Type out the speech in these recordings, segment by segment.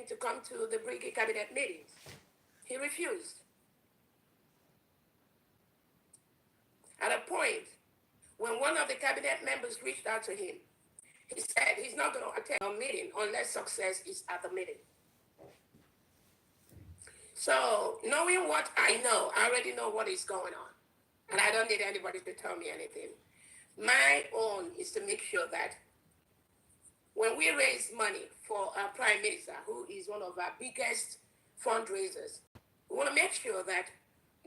to come to the Brigade Cabinet meetings. He refused. At a point, when one of the cabinet members reached out to him, he said he's not going to attend a meeting unless success is at the meeting. So, knowing what I know, I already know what is going on. And I don't need anybody to tell me anything. My own is to make sure that when we raise money for our Prime Minister, who is one of our biggest fundraisers, we want to make sure that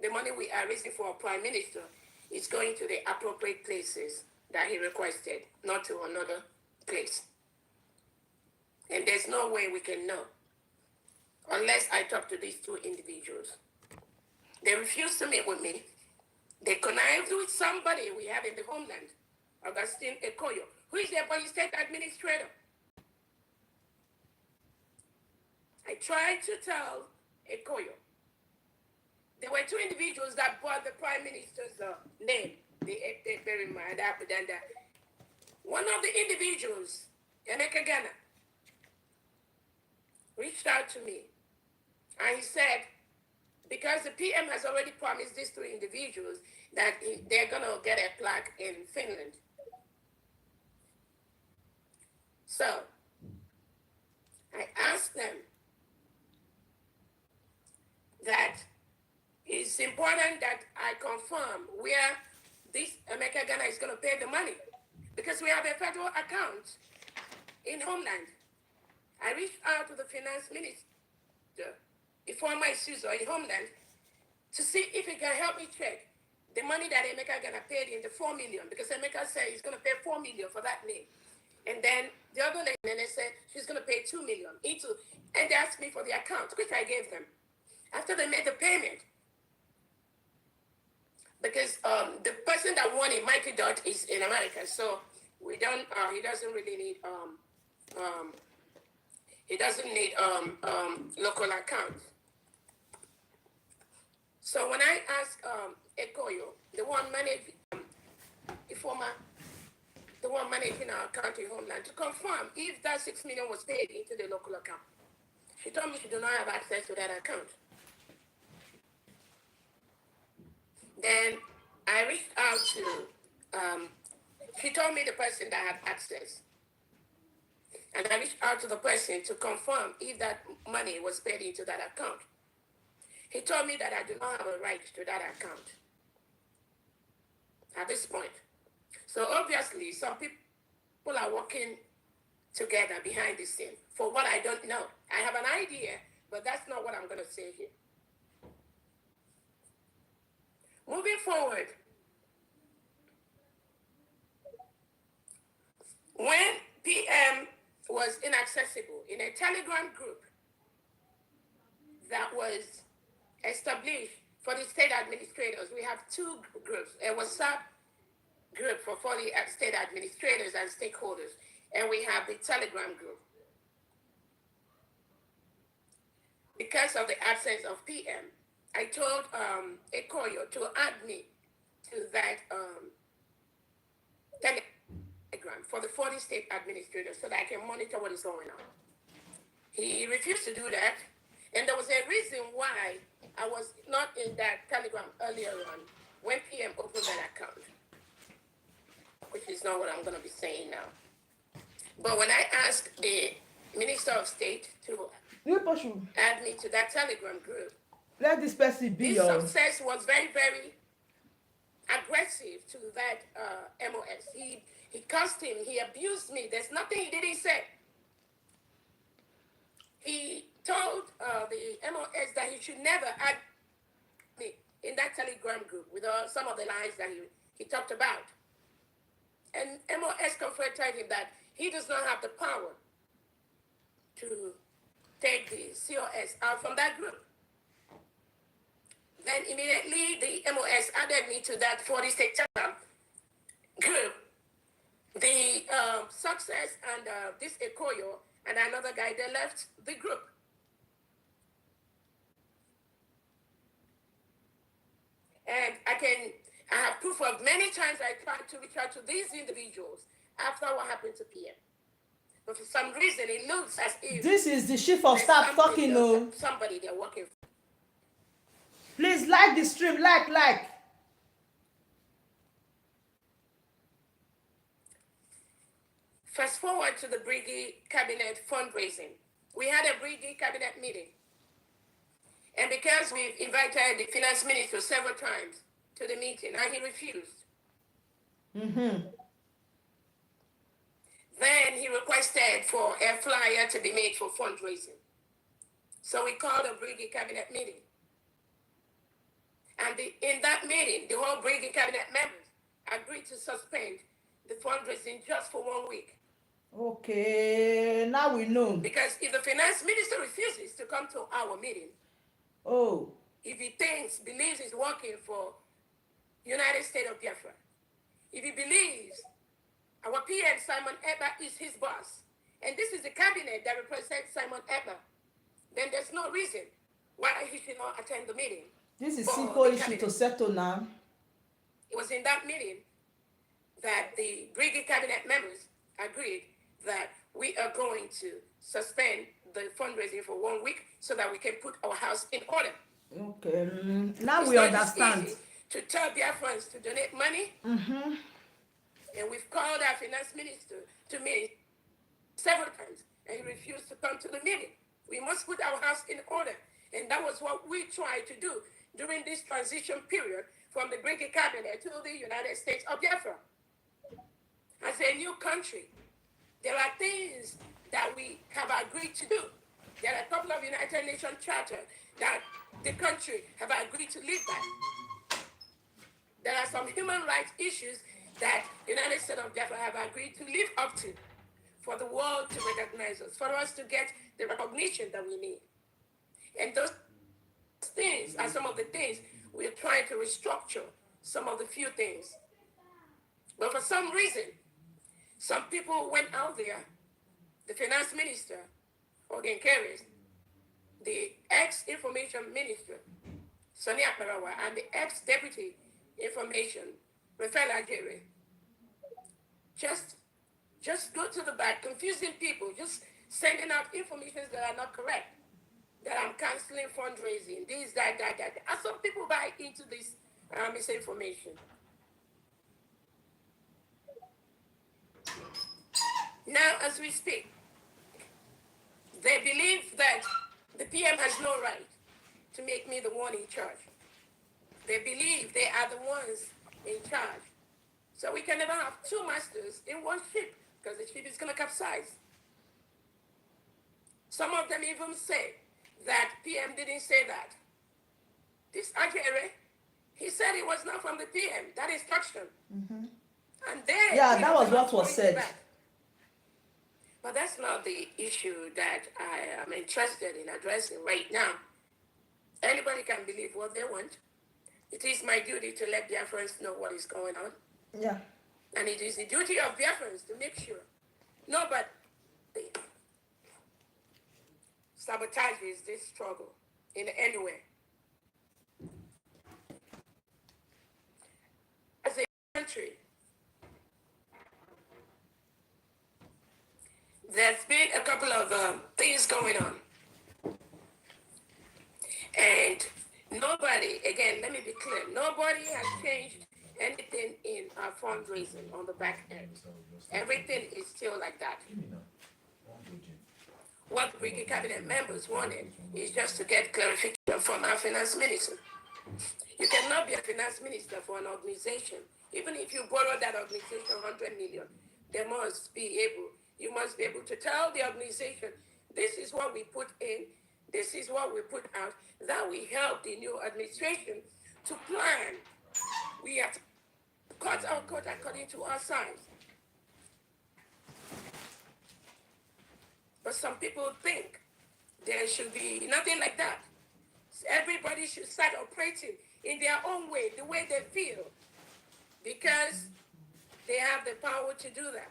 the money we are raising for our Prime Minister is going to the appropriate places that he requested, not to another place. And there's no way we can know unless I talk to these two individuals. They refused to meet with me. They connived with somebody we have in the homeland, Augustine Ekoyo, who is the Ebonyi State Administrator. I tried to tell Ekoyo. There were two individuals that brought the Prime Minister's name. One of the individuals, Emeka Ghana, reached out to me and he said, because the PM has already promised these two individuals that they're going to get a plaque in Finland. So I asked them that it's important that I confirm where this Emeka Ghana is going to pay the money, because we have a federal account in Homeland. I reached out to the finance minister, the former Isuzo in Homeland, to see if he can help me check the money that Emeka Ghana paid in the 4 million, because Emeka said he's going to pay 4 million for that name. And then the other lady, and they said she's going to pay 2 million. And they asked me for the account, which I gave them. After they made the payment, because the person that won it, Mikey Dot, is in America, so we don't. He doesn't really need. He doesn't need local accounts. So when I asked Ekoyo, the one managing the one managing our county homeland, to confirm if that 6 million was paid into the local account, she told me she do not have access to that account. Then I reached out to, she told me the person that had access. And I reached out to the person to confirm if that money was paid into that account. He told me that I do not have a right to that account at this point. So obviously, some people are working together behind the scene for what I don't know. I have an idea, but that's not what I'm going to say here. Moving forward, when PM was inaccessible in a Telegram group that was established for the state administrators, we have two groups, a WhatsApp group for the state administrators and stakeholders, and we have the Telegram group. Because of the absence of PM, I told Ekoyo to add me to that Telegram for the 40 state administrators so that I can monitor what is going on. He refused to do that, and there was a reason why I was not in that Telegram earlier on when PM opened that account, which is not what I'm going to be saying now. But when I asked the Minister of State to add me to that Telegram group, let this person be your success was very, very aggressive to that MOS. He cursed him. He abused me. There's nothing he didn't say. He told the MOS that he should never add me in that Telegram group with some of the lines that he talked about. And MOS confronted him that he does not have the power to take the COS out from that group. Then immediately the MOS added me to that 40 state group. The success and this Ekoyo and another guy, they left the group. And I have proof of many times I tried to reach out to these individuals after what happened to PM. But for some reason, it looks as if this is the chief of staff talking. Oh, somebody they're working for. please like the stream, like. Fast forward to the Brigade Cabinet fundraising. We had a Brigade Cabinet meeting. And because we've invited the finance minister several times to the meeting, and he refused. Then he requested for a flyer to be made for fundraising. So we called a Brigade Cabinet meeting. And in that meeting, the whole Brigade Cabinet members agreed to suspend the fundraising just for 1 week. Okay, now we know. Because if the finance minister refuses to come to our meeting, if he believes he's working for United States of Biafra, if he believes our PM Simon Ekpa is his boss, and this is the cabinet that represents Simon Ekpa, then there's no reason why he should not attend the meeting. This is simple issue to settle now. It was in that meeting that the Brigade Cabinet members agreed that we are going to suspend the fundraising for 1 week so that we can put our house in order. Okay, now we understand. Easy to tell Biafrans to donate money. And we've called our finance minister to meet several times, and he refused to come to the meeting. We must put our house in order. And that was what we tried to do during this transition period from the Brigade Cabinet to the United States of Biafra. As a new country, there are things that we have agreed to do. There are a couple of United Nations charters that the country have agreed to live by. There are some human rights issues that the United States of Biafra have agreed to live up to for the world to recognize us, for us to get the recognition that we need. And those things are some of the things we're trying to restructure, some of the few things. But for some reason, some people went out there, the finance minister, Ogen Keres, the ex-information minister, Sonia Parawa, and the ex-deputy information, Rafael Agere, just go to the back, confusing people, just sending out information that are not correct, that I'm canceling fundraising, this, that. And some people buy into this misinformation. Now, as we speak, they believe that the PM has no right to make me the one in charge. They believe they are the ones in charge. So we can never have two masters in one ship because the ship is going to capsize. Some of them even say that PM didn't say that. This Ajere, he said it was not from the PM, that instruction. And then that was what was said. Back. But that's not the issue that I am interested in addressing right now. Anybody can believe what they want. It is my duty to let Biafrans know what is going on. Yeah. And it is the duty of Biafrans to make sure nobody sabotages this struggle in any way. As a country, there's been a couple of things going on. And nobody, again, let me be clear, nobody has changed anything in our fundraising on the back end. Everything is still like that. What the Brigade Cabinet members wanted is just to get clarification from our finance minister. You cannot be a finance minister for an organization. Even if you borrow that organization 100 million, you must be able to tell the organization, this is what we put in, this is what we put out, that we help the new administration to plan. We have to cut our coat according to our size. But some people think there should be nothing like that. Everybody should start operating in their own way, the way they feel, because they have the power to do that.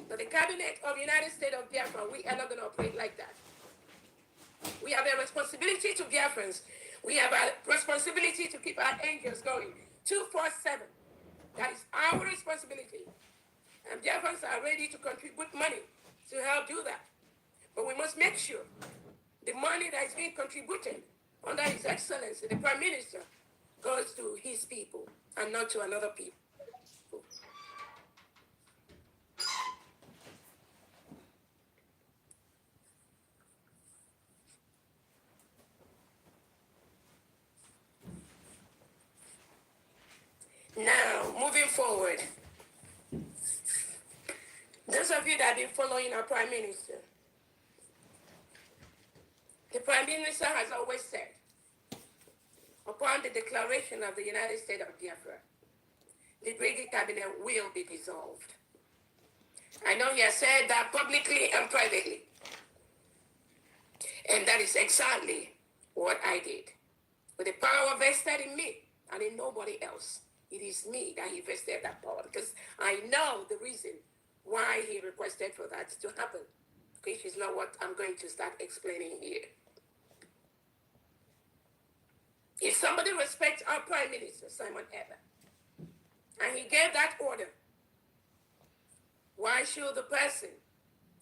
But the cabinet of the United States of Biafra, we are not going to operate like that. We have a responsibility to Biafrans. We have a responsibility to keep our angels going 24/7. That is our responsibility. And Biafrans are ready to contribute money to help do that. But we must make sure the money that is being contributed under His Excellency, the Prime Minister, goes to his people and not to another people. Now, moving forward, those of you that have been following our Prime Minister, the Prime Minister has always said, upon the declaration of the United States of Biafra, the Brigade Cabinet will be dissolved. I know he has said that publicly and privately. And that is exactly what I did. With the power vested in me and in nobody else. It is me that he vested that power because I know the reason why he requested for that to happen, which is not what I'm going to start explaining here. If somebody respects our Prime Minister, Simon Eber, and he gave that order, why should the person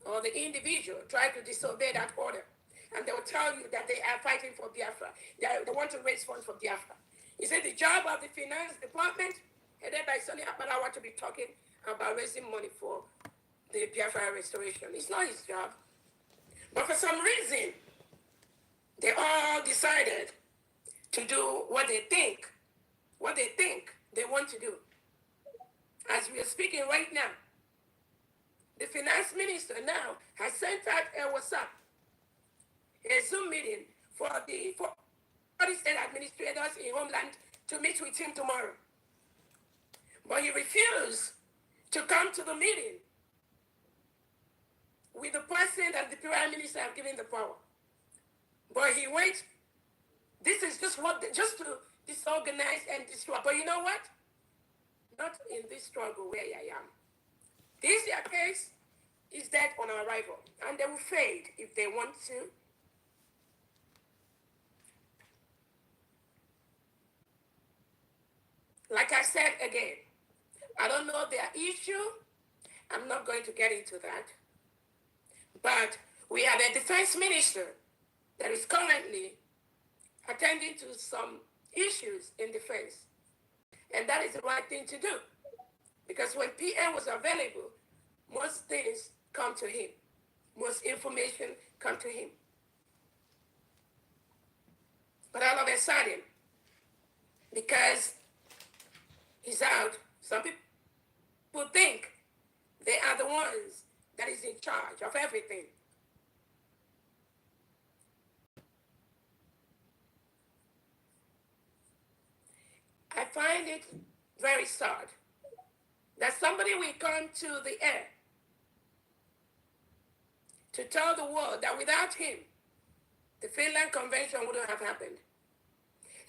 or the individual try to disobey that order? And they will tell you that they are fighting for Biafra. They want to raise funds for Biafra. Is it the job of the finance department, headed by Sonny Abalawa, to be talking about raising money for the Biafra restoration? It's not his job. But for some reason, they all decided to do what they think they want to do. As we are speaking right now, the finance minister now has sent out a WhatsApp, a Zoom meeting for the state administrators in Homeland to meet with him tomorrow. But he refused to come to the meeting with the person that the Prime Minister have given the power. But he went, this is just to disorganize and destroy. But you know what? Not in this struggle where I am. This case is dead on arrival, and they will fade if they want to. Like I said again, I don't know their issue. I'm not going to get into that. But we have a defense minister that is currently attending to some issues in defense. And that is the right thing to do. Because when PM was available, most things come to him. Most information come to him. But all of a sudden, because he's out, some people think they are the ones that is in charge of everything. I find it very sad that somebody will come to the air to tell the world that without him, the Finland Convention wouldn't have happened.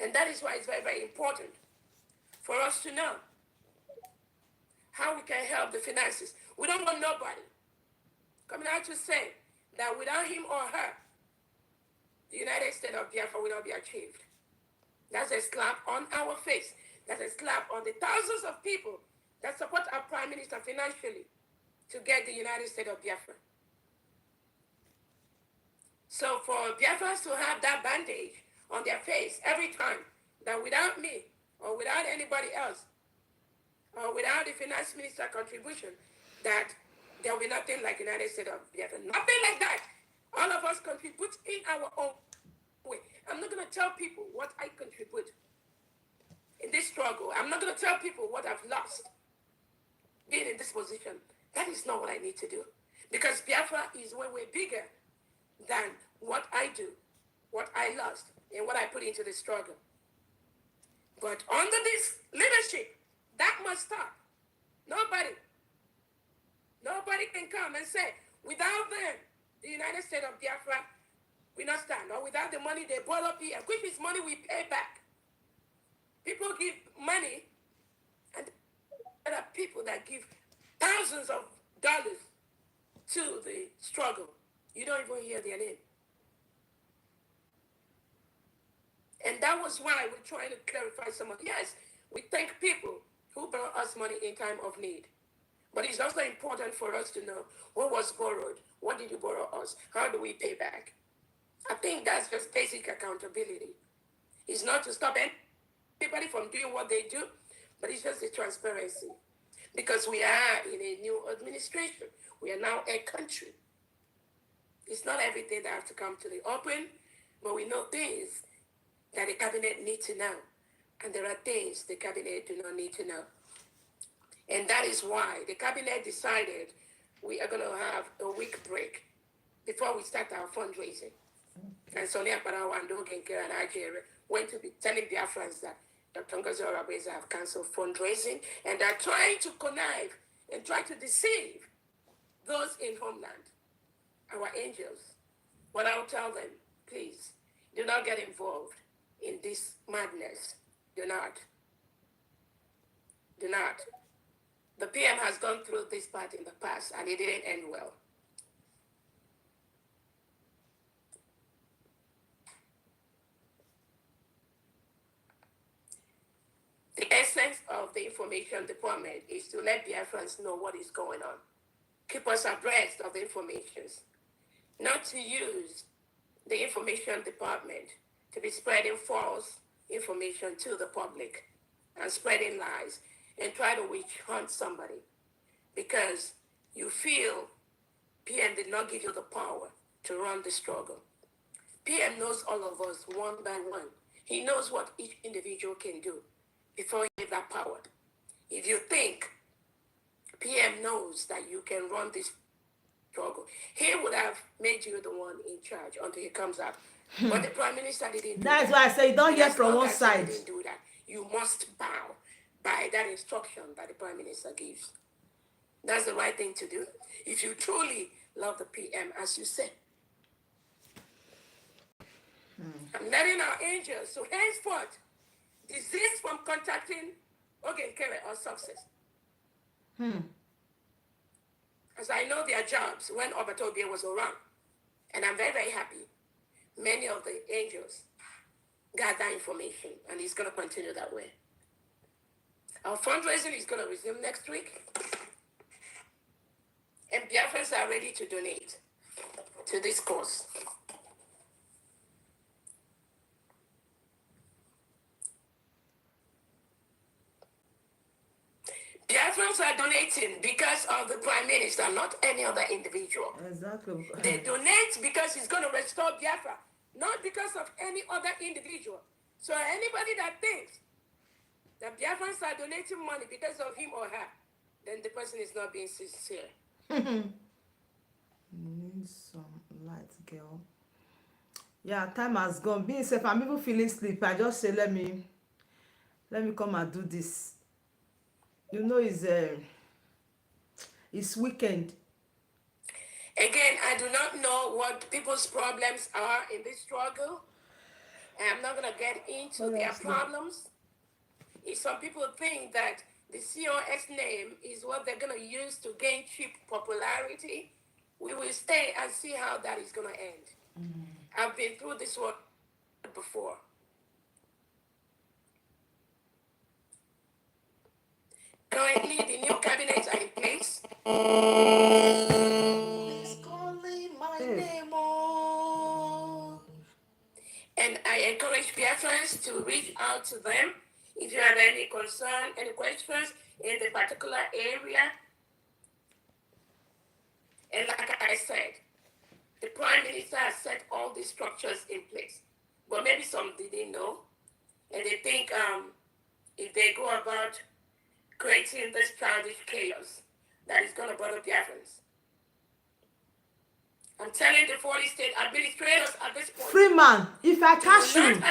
And that is why it's very, very important for us to know how we can help the finances. We don't want nobody coming out to say that without him or her, the United States of Biafra will not be achieved. That's a slap on our face. That's a slap on the thousands of people that support our Prime Minister financially to get the United States of Biafra. So for Biafrans to have that bandage on their face every time that without me or without anybody else or without the finance minister contribution, that there will be nothing like United States of Biafra. Nothing like that. All of us contribute in our own way. I'm not going to tell people what I contribute in this struggle. I'm not going to tell people what I've lost being in this position. That is not what I need to do. Because Biafra is way, way bigger than what I do, what I lost, and what I put into the struggle. But under this leadership, that must stop. Nobody can come and say, without them, the United States of Biafra will not stand, or without the money they brought up here, which is money we pay back. People give money, and there are people that give thousands of dollars to the struggle. You don't even hear their name. And that was why we're trying to clarify some of. Yes, we thank people who brought us money in time of need. But it's also important for us to know what was borrowed, what did you borrow us, how do we pay back. I think that's just basic accountability. It's not to stop anybody from doing what they do, but it's just the transparency. Because we are in a new administration. We are now a country. It's not everything that has to come to the open, but we know things that the cabinet needs to know. And there are things the cabinet do not need to know. And that is why the cabinet decided we are going to have a week break before we start our fundraising. And Sonia Parawa and Dogenkere and Nigeria went to be telling Biafrans that Dr. Ngozi have canceled fundraising and they're trying to connive and try to deceive those in homeland, our angels. But I'll tell them, please, do not get involved in this madness. Do not. Do not. The PM has gone through this part in the past and it didn't end well. The essence of the information department is to let Biafrans know what is going on. Keep us abreast of the information. Not to use the information department to be spreading false information to the public and spreading lies and try to witch hunt somebody because you feel PM did not give you the power to run the struggle. PM knows all of us one by one. He knows what each individual can do before he gave that power. If you think PM knows that you can run this struggle, he would have made you the one in charge until he comes up. But the Prime Minister didn't do that. That's why I say you don't hear from one He side. didn't do that. You must bow by that instruction that the Prime Minister gives. That's the right thing to do. If you truly love the PM, as you said. I'm letting our angels, so henceforth, desist from contacting Ogenkere or Success. As I know their jobs when Obatobia was around. And I'm very, very happy. Many of the angels got that information, and it's going to continue that way. Our fundraising is going to resume next week. And Biafrans are ready to donate to this cause. Biafrans are donating because of the Prime Minister, not any other individual. Exactly. They donate because he's going to restore Biafra, not because of any other individual. So anybody that thinks that Biafrans are donating money because of him or her, then the person is not being sincere. Need some light, girl. Yeah, time has gone. Being safe, I'm even feeling sleepy. I just say, let me come and do this. You know, it's weekend. Again, I do not know what people's problems are in this struggle. And I'm not going to get into their problems. If some people think that the COS name is what they're going to use to gain cheap popularity, we will stay and see how that is going to end. I've been through this one before. Currently, the new cabinets are in place. Please calling my name. Oh. And I encourage Biafrans to reach out to them if you have any concern, any questions in the particular area. And like I said, the Prime Minister has set all these structures in place. But maybe some didn't know. And they think if they go about creating this childish chaos, that is going to bother Biafrans. I'm telling the 40 state administrators at this point. Freeman, if I catch you,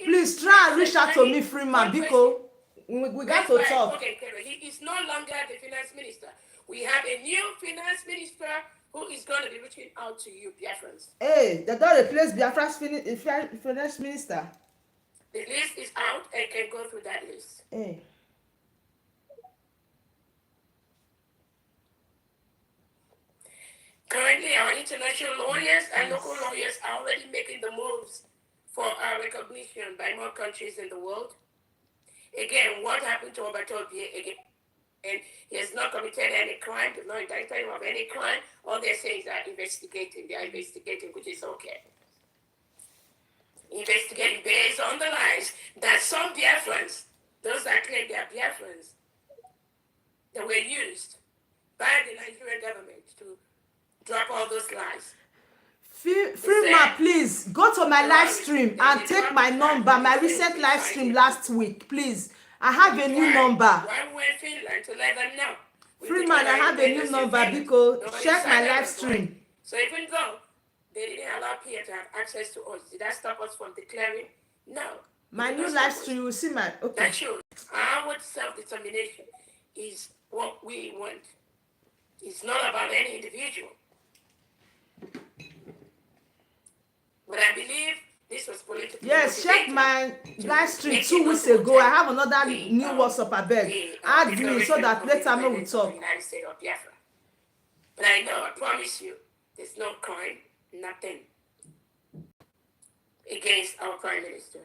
please try and reach out to me, Freeman, because we got to talk. Okay, he is no longer the finance minister. We have a new finance minister who is going to be reaching out to you, Biafrans. Hey, they don't replace Biafra's finance minister. The list is out and can go through that list. Hey. Currently, our international lawyers and local lawyers are already making the moves for our recognition by more countries in the world. Again, what happened to Obatobie? Again, and he has not committed any crime, they've not indicted him of any crime. All they're saying is that investigating, they are investigating, which is okay. Investigating based on the lies that some Biafrans, those that claim they are Biafrans, that were used by the Nigerian government to drop all those lies. Freema, please go to my live stream and take my number, my recent live stream last week, please. I have a new number. Why we in Finland to let them know? Freeman, I have a new number because check my live stream. So even though they didn't allow Pierre to have access to us, did that stop us from declaring? No. My new live stream, you will see my, okay. That shows our self-determination is what we want. It's not about any individual. But I believe this was politically Yes, check my live stream 2 weeks ago. I have another new WhatsApp, I beg. Add me so that later we will talk. But I know, I promise you, there's no crime, nothing against our Prime Minister.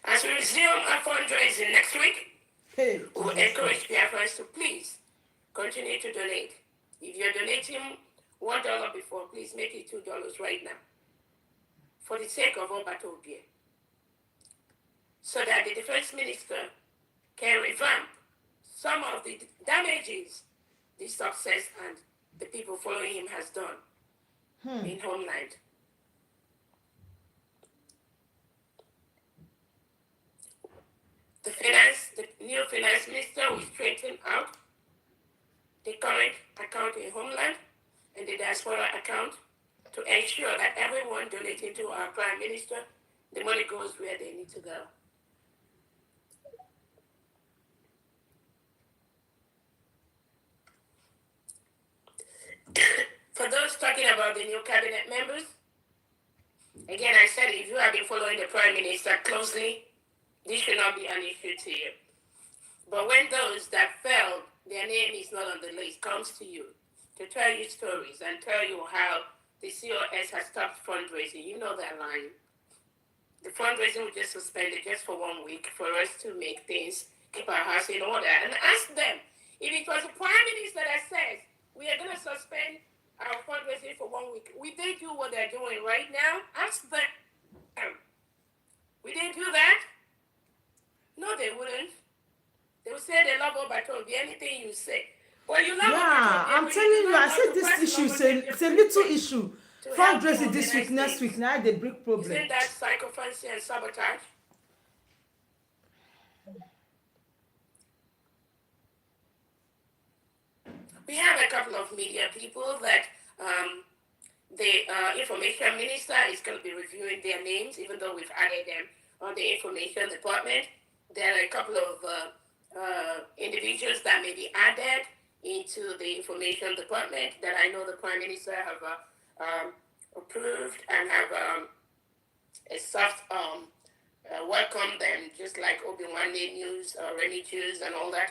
As we resume our fundraising next week, we'll encourage Biafrans to please continue to donate. If you're donating $1 before, please make it $2 right now. For the sake of Obatobie. So that the defense minister can revamp some of the damages the success and the people following him has done in homeland. The new finance minister will straighten out the current account in homeland and the diaspora account to ensure that everyone donating to our Prime Minister, the money goes where they need to go. For those talking about the new cabinet members, again, I said if you have been following the Prime Minister closely, this should not be an issue to you. But when those that felt their name is not on the list comes to you to tell you stories and tell you how the COS has stopped fundraising, you know that line. The fundraising was just suspended just for 1 week for us to make things, keep our house in order. And ask them, if it was the Prime Minister that says, we are going to suspend our fundraising for 1 week, would they do what they're doing right now? Ask them. Would they do that? No, they wouldn't. They would say they love Obatobie, anything you say. Well, you love Obatobie. I'm telling you, I said this issue, it's a little issue. Fundraising this week, next week, now the big problem. Isn't that psychophancy and sabotage? We have a couple of media people that the information minister is going to be reviewing their names, even though we've added them on the information department. There are a couple of individuals that may be added into the information department that I know the Prime Minister have approved and have a soft welcome them, just like Obi-Wan News, Remy Jews, and all that.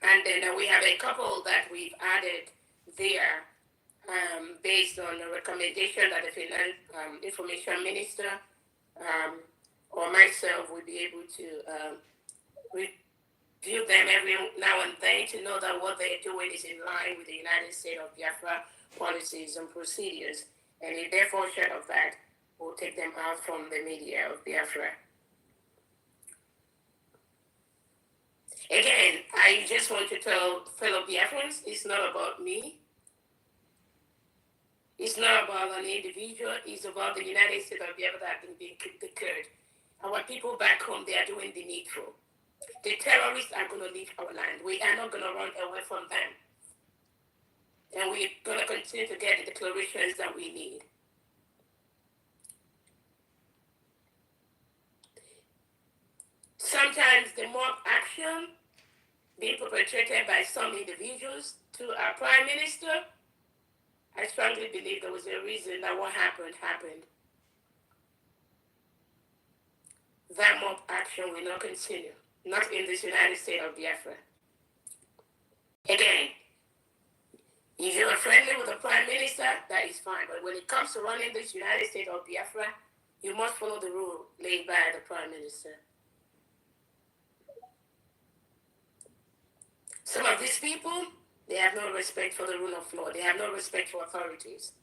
And then we have a couple that we've added there based on a recommendation that the information minister or myself would be able to review them every now and then to know that what they're doing is in line with the United States of Biafra policies and procedures. And if they're fall short of that, we'll take them out from the media of Biafra. Again, I just want to tell fellow Biafrans, it's not about me. It's not about an individual. It's about the United States of Biafra that have been declared. Our people back home, they are doing the needful. The terrorists are going to leave our land. We are not going to run away from them. And we're going to continue to get the declarations that we need. Sometimes the mob action being perpetrated by some individuals to our Prime Minister, I strongly believe there was a reason that what happened. That mob action will not continue, not in this United States of Biafra. Again, if you're friendly with the Prime Minister, that is fine. But when it comes to running this United States of Biafra, you must follow the rule laid by the Prime Minister. Some of these people, they have no respect for the rule of law. They have no respect for authorities.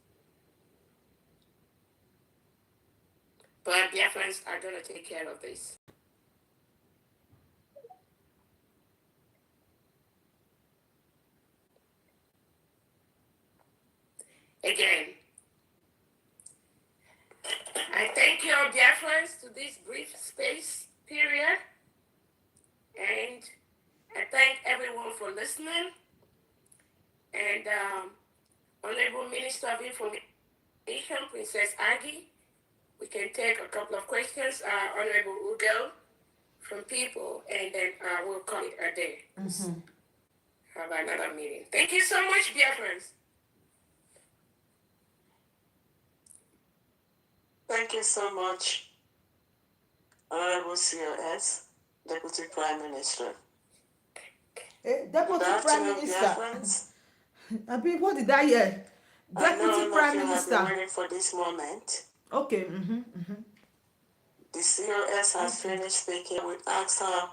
But Biafrans are going to take care of this. Again, I thank you, Biafrans, to this brief space period. And I thank everyone for listening. And Honorable Minister of Information, Princess Aggie, we can take a couple of questions. Honorable Udell from people, and then we'll call it a day. Have another meeting. Thank you so much, dear friends. Thank you so much, Honorable COS, Deputy Prime Minister. Deputy Prime Minister. I mean, what did I hear? Deputy Prime Minister. Have been waiting for this moment. Okay. The COS has finished speaking. We asked her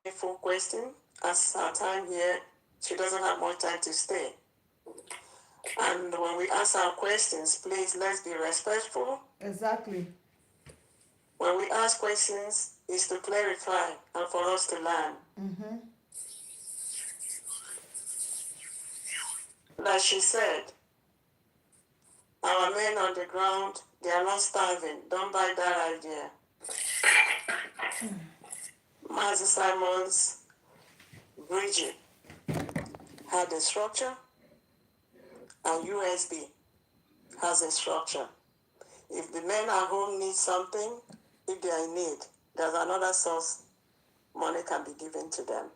a full question. As her time here, she doesn't have more time to stay. And when we ask our questions, please, let's be respectful. Exactly. When we ask questions, it's to clarify and for us to learn. Like she said, our men on the ground, they are not starving. Don't buy that idea. Master Simon's Bridget had a structure, and USB has a structure. If the men at home need something, if they are in need, there's another source money can be given to them.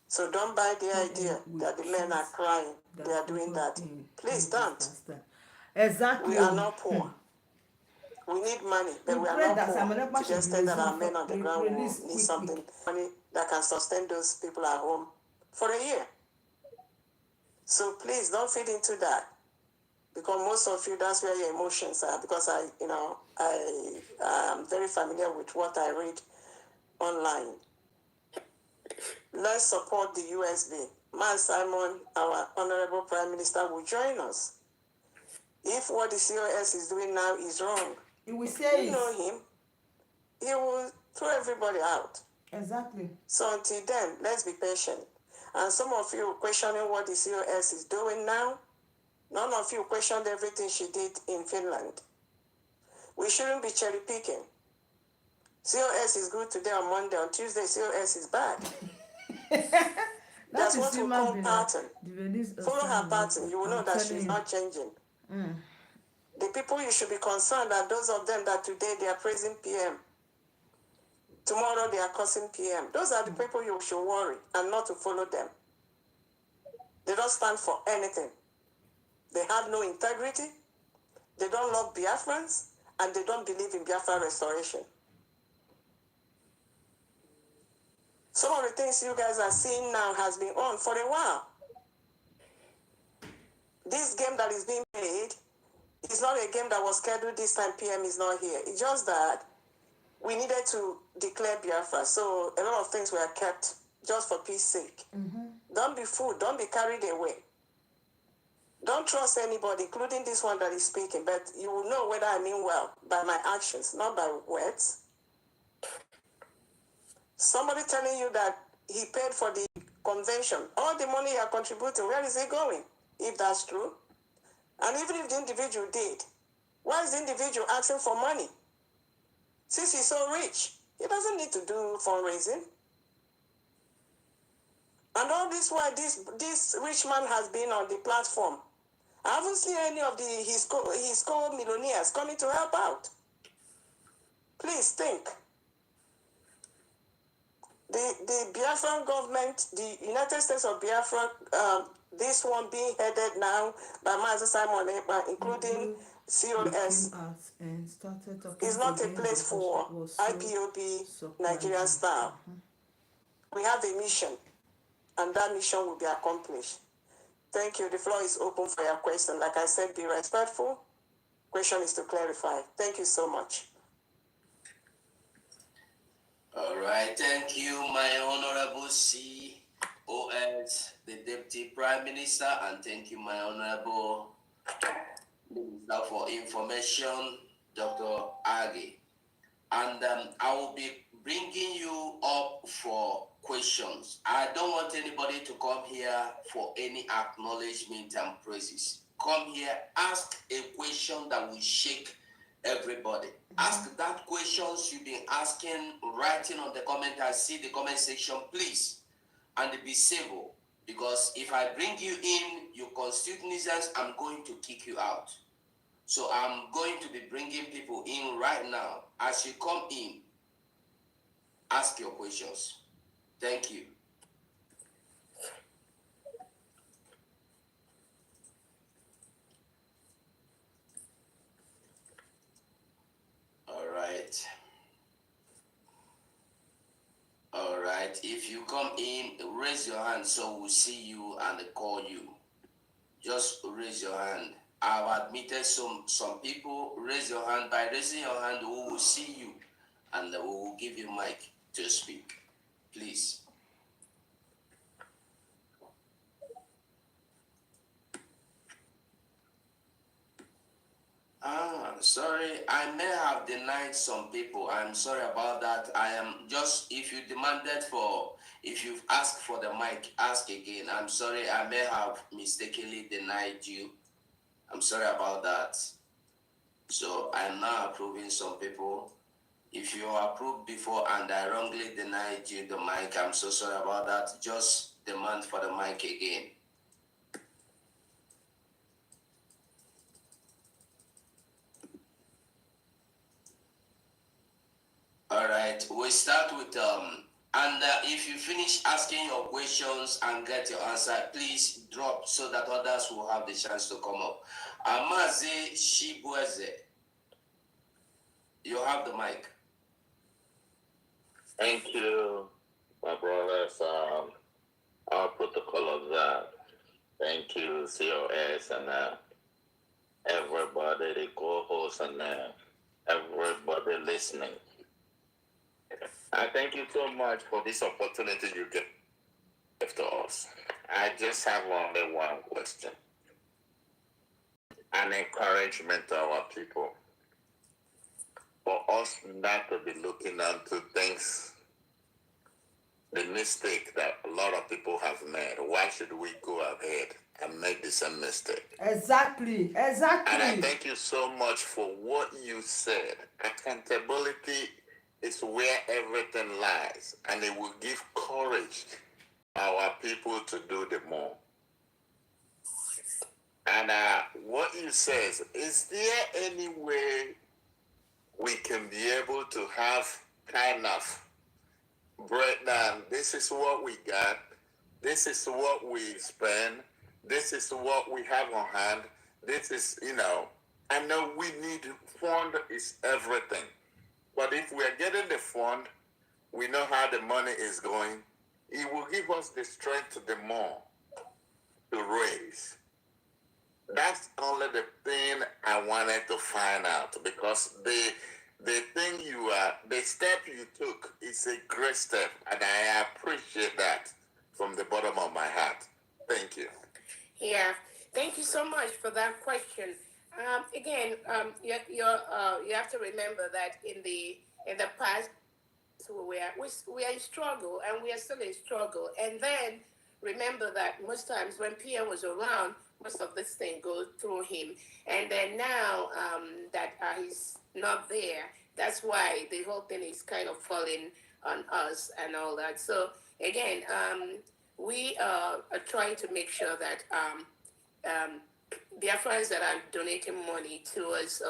So don't buy the idea that the men are crying. They are doing that. Please don't. Exactly. We are not poor. We need money, but we are not poor to the extent that our men on the ground will need something, money that can sustain those people at home for a year. So please don't feed into that, because most of you, that's where your emotions are. Because I am very familiar with what I read online. Let's support the USB. Man Simon, our Honorable Prime Minister, will join us. If what the COS is doing now is wrong, you will say you know him. He will throw everybody out. Exactly. So until then, let's be patient. And some of you questioning what the COS is doing now, none of you questioned everything she did in Finland. We shouldn't be cherry picking. COS is good today, on Monday, on Tuesday, COS is bad. That's what we call pattern. Follow her pattern. You will know that she's not changing. The people you should be concerned are those of them that today they are praising PM. Tomorrow they are cursing PM. Those are the people you should worry and not to follow them. They don't stand for anything. They have no integrity. They don't love Biafrans, and they don't believe in Biafra restoration. Some of the things you guys are seeing now has been on for a while. This game that is being played is not a game that was scheduled this time. PM is not here. It's just that we needed to declare Biafra. So a lot of things were kept just for peace sake. Don't be fooled. Don't be carried away. Don't trust anybody, including this one that is speaking. But you will know whether I mean well by my actions, not by words. Somebody telling you that he paid for the convention, all the money you are contributing, where is it going? If that's true. And even if the individual did, why is the individual asking for money? Since he's so rich, he doesn't need to do fundraising. And all this while this rich man has been on the platform. I haven't seen any of his co-millionaires coming to help out. Please think. The Biafran government, the United States of Biafra, this one being headed now by Master Simon Ekpa, including COS, is not a place for IPOB Nigerian style. We have a mission, and that mission will be accomplished. Thank you. The floor is open for your question. Like I said, be respectful. Question is to clarify. Thank you so much. All right, thank you, my Honorable C. OS, the Deputy Prime Minister, and thank you, my Honorable Minister for Information, Dr. Agi. And I will be bringing you up for questions. I don't want anybody to come here for any acknowledgement and praises. Come here, ask a question that will shake everybody. Ask that questions you've been asking, writing on the comment. I see the comment section, please. And be civil. Because if I bring you in, you constitute nuisance, I'm going to kick you out. So I'm going to be bringing people in right now. As you come in, ask your questions. Thank you. All right. All right. If you come in, raise your hand so we'll see you and call you. Just raise your hand. I've admitted some people. Raise your hand. By raising your hand, we will see you and we will give you mic to speak. Please. Sorry, I may have denied some people. I'm sorry about that. I am just, if you've asked for the mic, ask again. I'm sorry, I may have mistakenly denied you. I'm sorry about that. So I'm now approving some people. If you approved before and I wrongly denied you the mic, I'm so sorry about that. Just demand for the mic again. All right, we start with and if you finish asking your questions and get your answer, please drop so that others will have the chance to come up. Amaze Shibweze, you have the mic. Thank you, my brothers. Our protocol of that. Thank you, COS, and everybody, the co-hosts, and everybody listening. I thank you so much for this opportunity you give to us. I just have only one question. An encouragement to our people. For us not to be looking into things, the mistake that a lot of people have made. Why should we go ahead and make the same mistake? Exactly. And I thank you so much for what you said. Accountability is where everything lies, and it will give courage to our people to do the more. And what you says, is there any way we can be able to have kind of breakdown? This is what we got. This is what we spend. This is what we have on hand. This is, I know we need fund is everything. But if we are getting the fund, we know how the money is going. It will give us the strength the more to raise. That's only the thing I wanted to find out, because the thing the step you took is a great step, and I appreciate that from the bottom of my heart. Thank you. Yeah, thank you so much for that question. Again, you have to remember that in the past we are in struggle, and we are still in struggle. And then remember that most times when Pierre was around, most of this thing goes through him. And then now that he's not there, that's why the whole thing is kind of falling on us and all that. So again, we are trying to make sure that Biafrans that are donating money towards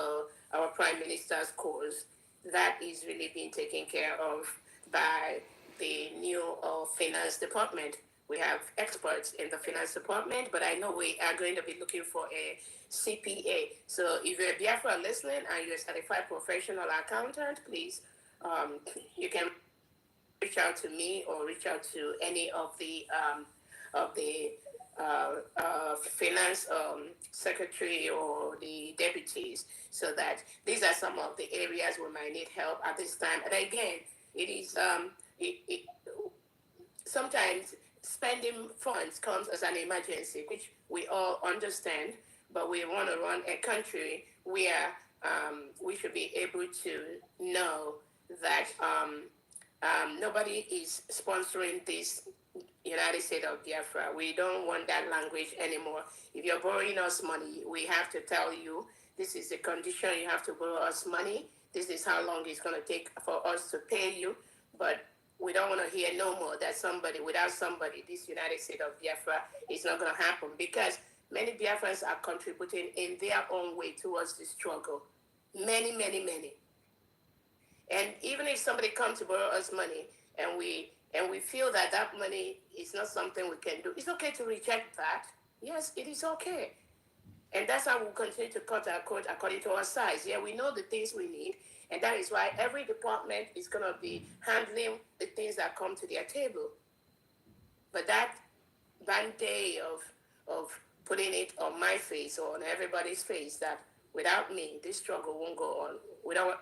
our Prime Minister's cause, that is really being taken care of by the new finance department. We have experts in the finance department, but I know we are going to be looking for a CPA. So if you're a Biafra listening and you're a certified professional accountant, please, you can reach out to me or reach out to any of the finance secretary or the deputies, so that these are some of the areas we might need help at this time. And again, it is sometimes spending funds comes as an emergency, which we all understand, but we want to run a country where we should be able to know that nobody is sponsoring this United States of Biafra. We don't want that language anymore. If you're borrowing us money, we have to tell you this is the condition. You have to borrow us money. This is how long it's going to take for us to pay you. But we don't want to hear no more that somebody, without somebody, this United States of Biafra is not going to happen, because many Biafrans are contributing in their own way towards the struggle. Many, many, many. And even if somebody comes to borrow us money and we feel that that money is not something we can do, it's okay to reject that. Yes, it is okay. And that's how we'll continue to cut our coat according to our size. Yeah, we know the things we need. And that is why every department is going to be handling the things that come to their table. But that band-aid of putting it on my face or on everybody's face that without me, this struggle won't go on.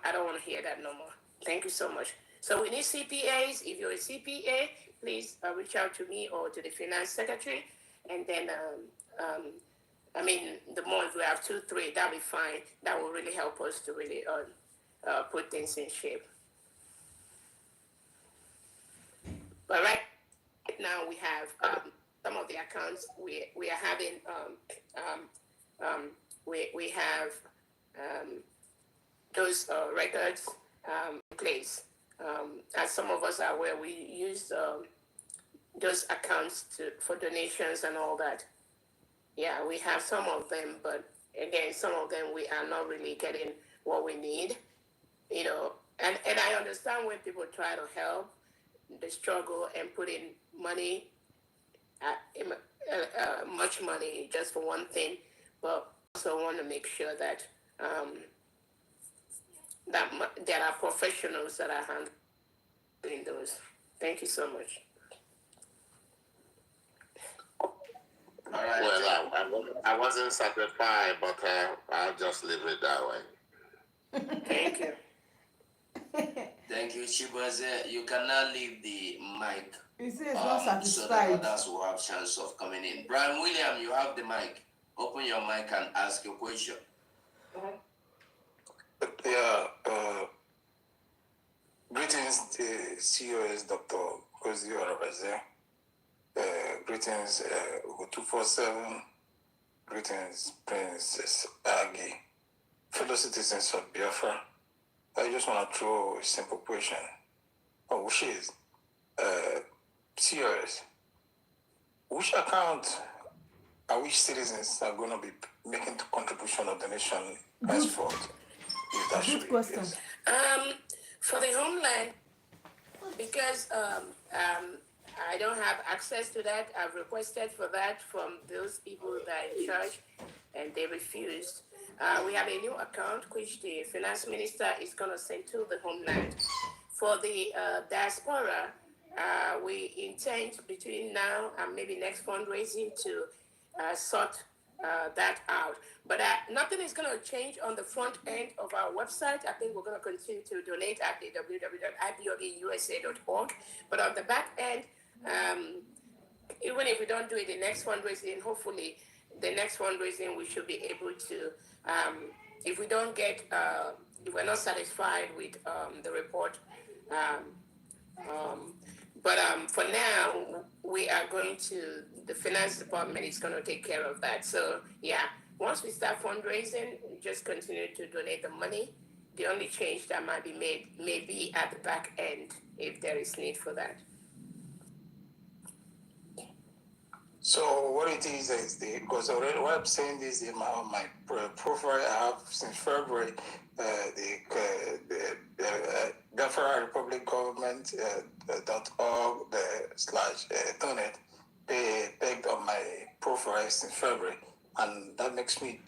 I don't want to hear that no more. Thank you so much. So we need CPAs. If you're a CPA, please reach out to me or to the finance secretary. And then, the more if we have 2, 3, that'll be fine. That will really help us to really put things in shape. But right now we have some of the accounts we are having. We have those records in place. As some of us are aware, we use those accounts for donations and all that. Yeah, we have some of them, but again, some of them we are not really getting what we need. And I understand when people try to help the struggle and put in money, much money just for one thing, but also want to make sure that that there are professionals that are handling those. Thank you so much. All right. Well, I wasn't satisfied, but I'll just leave it that way. Thank you. Thank you, Chibueze. You can now leave the mic. He says not So that satisfied. others will have chance of coming in. Brian William, you have the mic. Open your mic and ask your question. Yeah, greetings, COS Dr. Ngozi Orabaze. Greetings, 247. Greetings, Princess Aggie. Fellow citizens of Biafra. I just want to throw a simple question. Which is, COS, which account are which citizens are going to be making the contribution of the nation henceforth? If that should Good be question. the case. For the homeland, because I don't have access to that, I've requested for that from those people that are in charge, and they refused. We have a new account which the finance minister is going to send to the homeland. For the diaspora, we intend between now and maybe next fundraising to sort that out. But nothing is going to change on the front end of our website. I think we're going to continue to donate at the www.ibogausa.org. But on the back end, even if we don't do it the next fundraising, hopefully the next fundraising we should be able to, if we don't get, if we're not satisfied with the report, but for now, we are going to, the finance department is going to take care of that. So yeah, once we start fundraising, we just continue to donate the money. The only change that might be made may be at the back end if there is need for that. So what it is because already what I'm saying is in my profile I have since February the Biafra Republic Government .org /donate pegged on my profile since February, and that makes me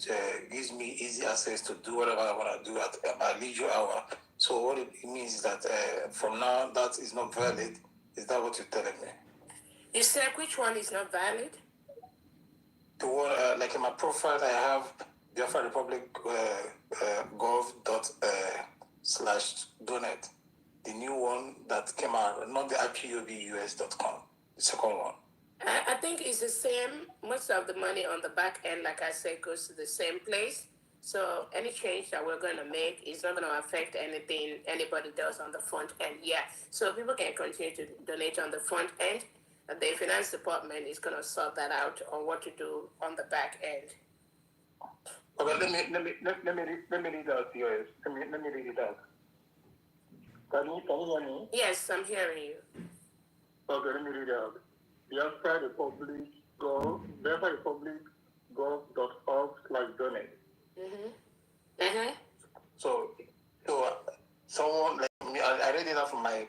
gives me easy access to do whatever I want to do at my leisure hour. So what it means is that from now that is not valid. Is that what you're telling me? You said which one is not valid? The one, like in my profile, I have Biafra Republic gov /donate. The new one that came out, not the IPOBUS.com, the second one. I think it's the same. Most of the money on the back end, like I said, goes to the same place. So any change that we're going to make is not going to affect anything anybody does on the front end. Yeah. So people can continue to donate on the front end. And the finance department is going to sort that out on what to do on the back end. Okay, let me read out yours. Let me read it out. Can you hear me? Yes, I'm hearing you. Okay, let me read it out. Biafra Republic BiafraRepublic.gov.org/donate. So, someone like me, I read it out from my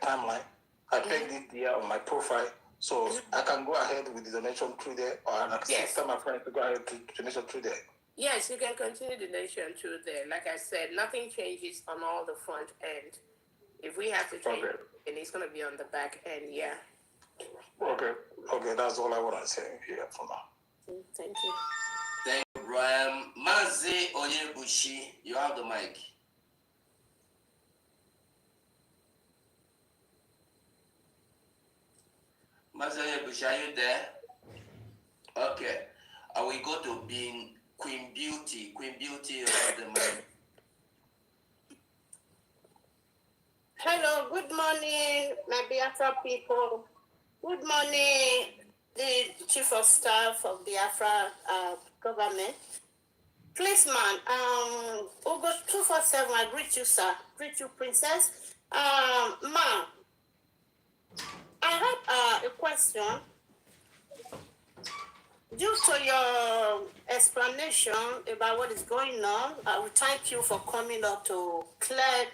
timeline. I pegged it there on my profile, so I can go ahead with the donation through there, or I can tell my friends to go ahead to donation through there. Yes, you can continue the donation through there. Like I said, nothing changes on all the front end. If we have to change, and it's going to be on the back end, yeah. Okay, that's all I want to say here for now. Thank you. Thank you, Brian. Mazi Onyebushi, you have the mic. Mazi Onyebushi, are you there? Okay. I will go to being Queen Beauty. Queen Beauty, you have the mic. Hello, good morning, my Biafra people. Good morning, the Chief of Staff of Biafra government. Please, man, Ugo 247, I greet you, sir. Greet you, Princess. Ma, I have a question. Due to your explanation about what is going on, I will thank you for coming up to clear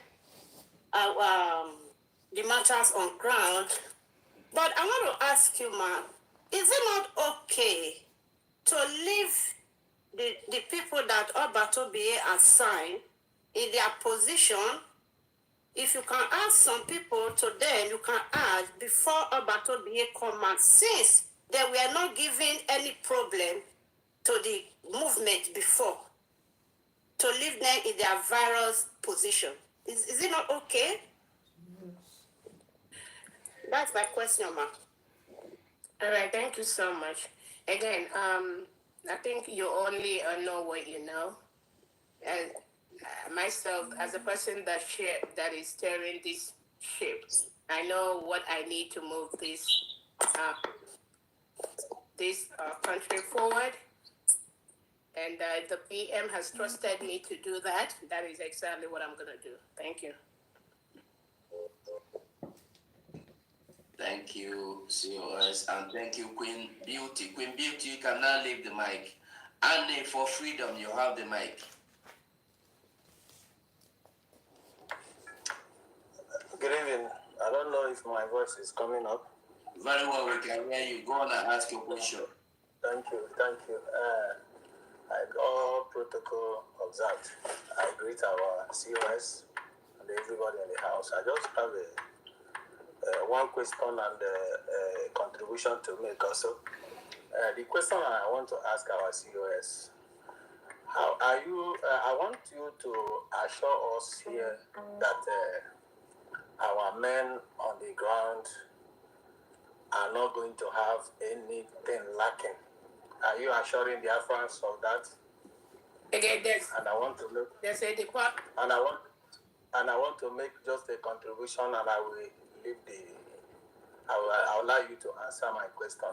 the matters on ground. But I want to ask you, man, is it not okay to leave the people that Obato BA assigned in their position? If you can add some people to them, you can add before Obato BA command, since they were not giving any problem to the movement before, to leave them in their various position. Is it not okay? That's my question, ma. All right, thank you so much. Again, I think you only know what you know. And myself, as a person that is steering this ship, I know what I need to move this country forward. And if the PM has trusted me to do that, that is exactly what I'm going to do. Thank you. Thank you, COS, and thank you, Queen Beauty. Queen Beauty, you can now leave the mic. Annie, for freedom, you have the mic. Good evening. I don't know if my voice is coming up. Very well, we can hear you. Go on and ask your question. Thank you. All protocol observed. I greet our COS and everybody in the house. I just have one question and a contribution to make also. The question I want to ask our COS, how are you? I want you to assure us here that our men on the ground are not going to have anything lacking. Are you assuring the Afghans of that? Again, and I want to make there's a department. And I want to make just a contribution, and I will leave I will allow you to answer my question.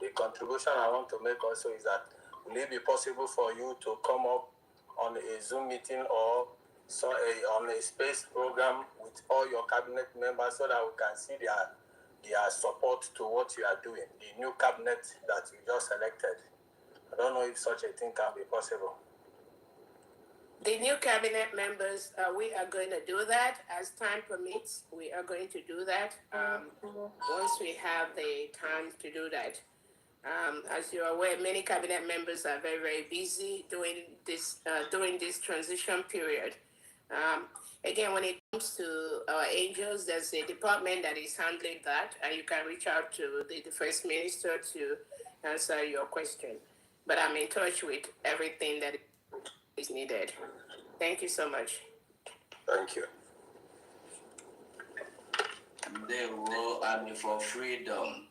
The contribution I want to make also is that will it be possible for you to come up on a Zoom meeting or on a space program with all your cabinet members so that we can see their support to what you are doing, the new cabinet that you just selected? I don't know if such a thing can be possible. The new cabinet members, we are going to do that as time permits. We are going to do that once we have the time to do that. As you're aware, many cabinet members are very, very busy during this transition period. Again, when it comes to our angels, there's a department that is handling that, and you can reach out to the First Minister to answer your question. But I'm in touch with everything that is needed. Thank you so much. Thank you. They will Army for Freedom.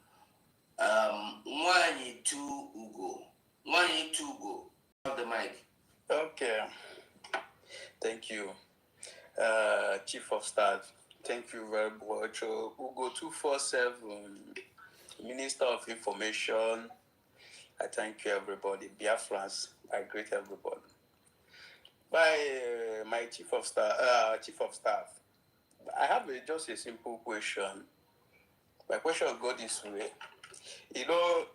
Nwanyi to Ugo. Nwanyi to Ugo. Have the mic. Okay. Thank you. Chief of Staff, thank you very much. Ugo 247, Minister of Information. I thank you, everybody. Biafrans, I greet everybody. My Chief of Staff, I have just a simple question. My question will go this way. You know,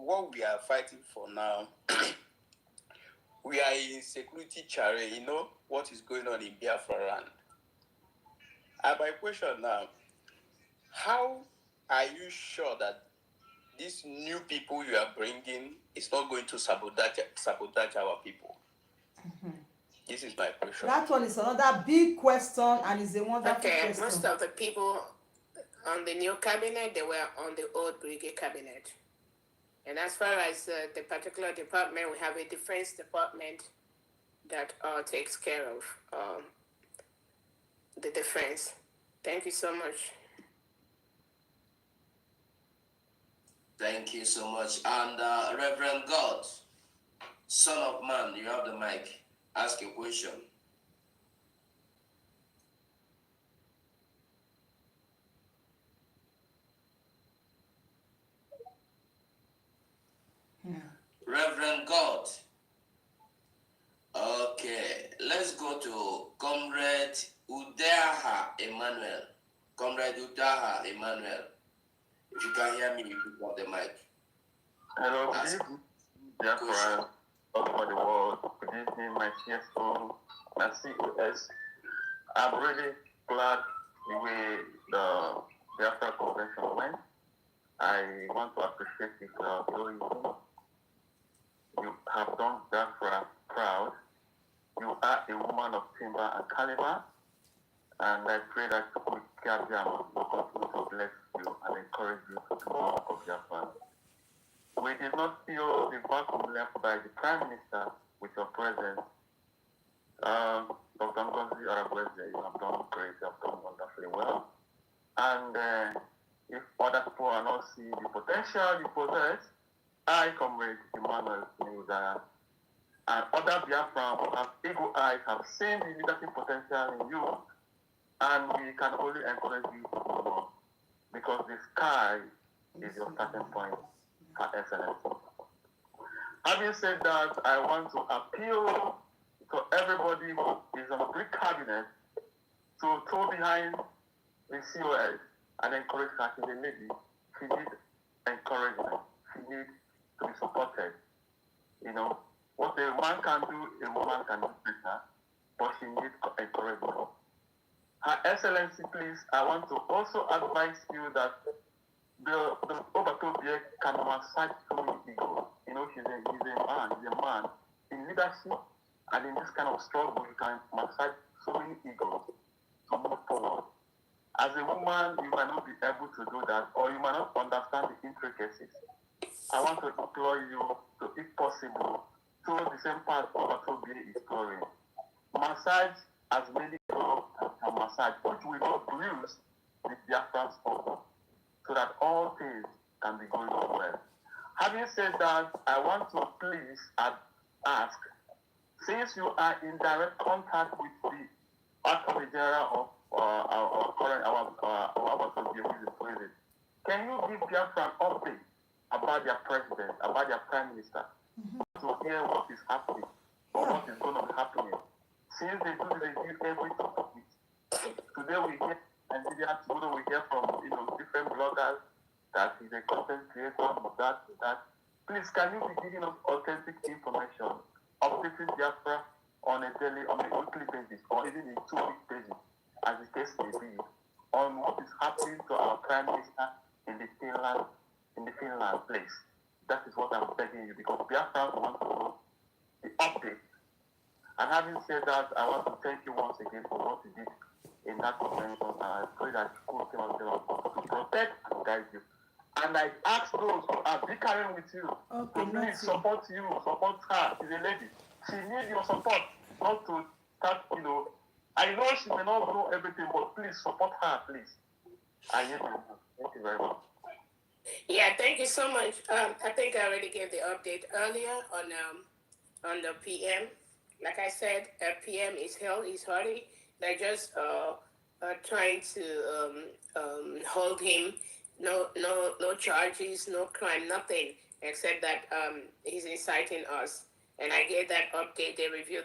what we are fighting for now. We are in security challenge. You know what is going on in Biafra land. And my question now, how are you sure that these new people you are bringing is not going to sabotage our people? This is my question. That one is another big question, and it's a wonderful question. Most of the people on the new cabinet, they were on the old brigade cabinet. And as far as the particular department, we have a defense department that takes care of the defense. Thank you so much. Thank you so much. And Reverend God, Son of Man, you have the mic. Ask your question. Reverend God. Okay, let's go to Comrade Udaha Emmanuel. Comrade Udaha Emmanuel. If you can hear me, you pick up the mic. Hello, good evening, dear friends all over the world. Good evening, my CSO, my COS. I'm really glad the way the Biafra Convention went. I want to appreciate it. You have done Biafra proud. You are a woman of timber and caliber, and I pray that with Gabiam will continue to bless you and encourage you to do more of Biafra. We did not feel the vacuum left by the Prime Minister with your presence. Dr. Ngozi, you have done great, you have done wonderfully well. And if other people are not seeing the potential you possess, I, Comrade Emmanuel Newzaya, and other Biafrans who have eagle eyes have seen the leadership potential in you, and we can only encourage you to do more, because the sky is your starting point for excellence. Having said that, I want to appeal to everybody who is on the Greek cabinet to throw behind the COS and encourage her. She's a lady. She needs encouragement. She needs to be supported. You know, what a man can do, a woman can do better, but she needs encouragement. Her Excellency, please, I want to also advise you that the Obatobie can massage so many egos. You know, he's a man in leadership, and in this kind of struggle, you can massage so many egos to move forward. As a woman, you might not be able to do that, or you might not understand the intricacies. I want to implore you to, if possible, throw the same path Obatobie is going. Massage as many egos as can massage, which will not bruise the Biafran struggle, so that all things can be going on well. Having said that, I want to please ask, since you are in direct contact with the Attorney General of our current, president, can you give Biafra an update about their president, about their prime minister, to hear what is happening or what is going to be happening? Since they do the review every 2 weeks, today we hear Nigeria, tomorrow we hear from different bloggers that he's a content creator, that. Please, can you be giving us authentic information, updating Biafra on a weekly basis, or even a 2-week basis, as the case may be, on what is happening to our Prime Minister in the Finland place? That is what I'm begging you, because Biafra want to know the update. And having said that, I want to thank you once again for what you did in that convention, and I pray that you will to protect and guide you. And I ask those who are bickering with you to please support you, support her. She's a lady. She needs your support, not to start, I know she may not know everything, but please support her, please. I need you. Thank you very much. Yeah, thank you so much. I think I already gave the update earlier on the PM. Like I said, PM is hell, is hardy. They're just trying to hold him. No charges, no crime, nothing except that he's inciting us. And I get that update. They review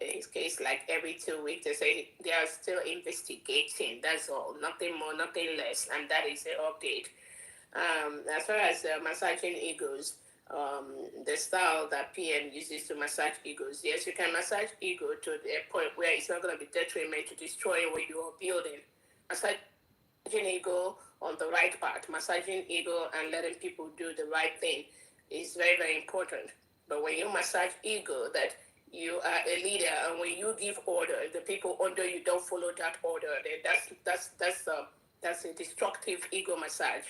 his case like every 2 weeks. They say they are still investigating. That's all. Nothing more, nothing less. And that is the update. As far as massaging egos, the style that PM uses to massage egos, yes, you can massage ego to the point where it's not going to be detriment to destroying what you are building. Massaging ego on the right part, massaging ego and letting people do the right thing is very, very important. But when you massage ego, that you are a leader, and when you give order, the people under you don't follow that order. Then that's a destructive ego massage,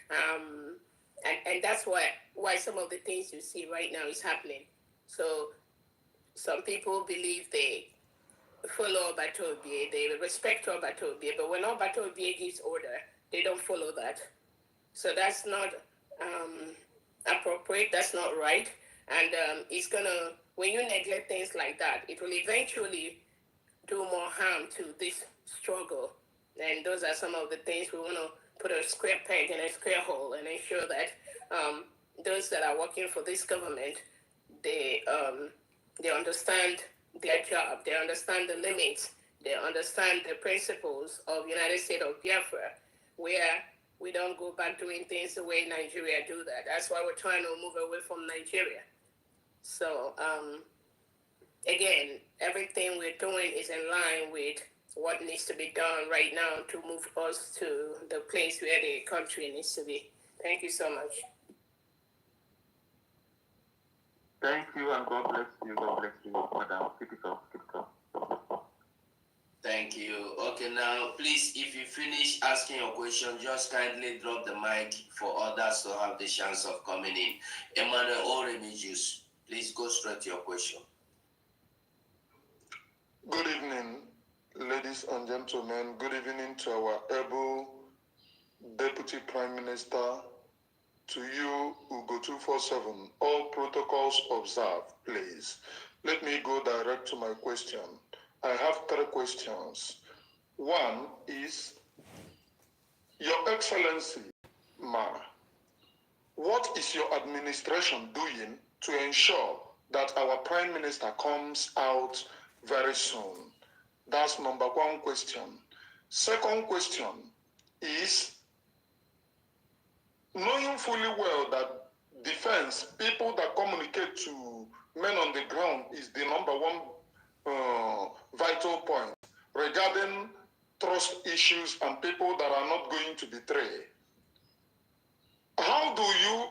and that's why some of the things you see right now is happening. So some people believe they follow Obatobie, they respect Obatobie, but when Obatobie gives order, they don't follow that. So that's not appropriate. That's not right, and it's gonna when you neglect things like that, it will eventually do more harm to this struggle. And those are some of the things we want to put a square peg in a square hole and ensure that those that are working for this government, they they understand their job, they understand the limits, they understand the principles of United States of Biafra, where we don't go back doing things the way Nigeria do that. That's why we're trying to move away from Nigeria. So again, everything we're doing is in line with what needs to be done right now to move us to the place where the country needs to be. Thank you so much. Thank you and God bless you. God bless you, madam. Keep it up. Keep it up. Thank you. Okay, now please, if you finish asking your question, just kindly drop the mic for others to have the chance of coming in. Emmanuel Oremigius, please go straight to your question. Good evening, ladies and gentlemen. Good evening to our able Deputy Prime Minister, to you, Ugo 247. All protocols observed, please. Let me go direct to my question. I have 3 questions. One is, Your Excellency, Ma, what is your administration doing to ensure that our Prime Minister comes out very soon? That's number 1 question. Second question is, knowing fully well that defense, people that communicate to men on the ground is the number 1 vital point regarding trust issues and people that are not going to betray. How do you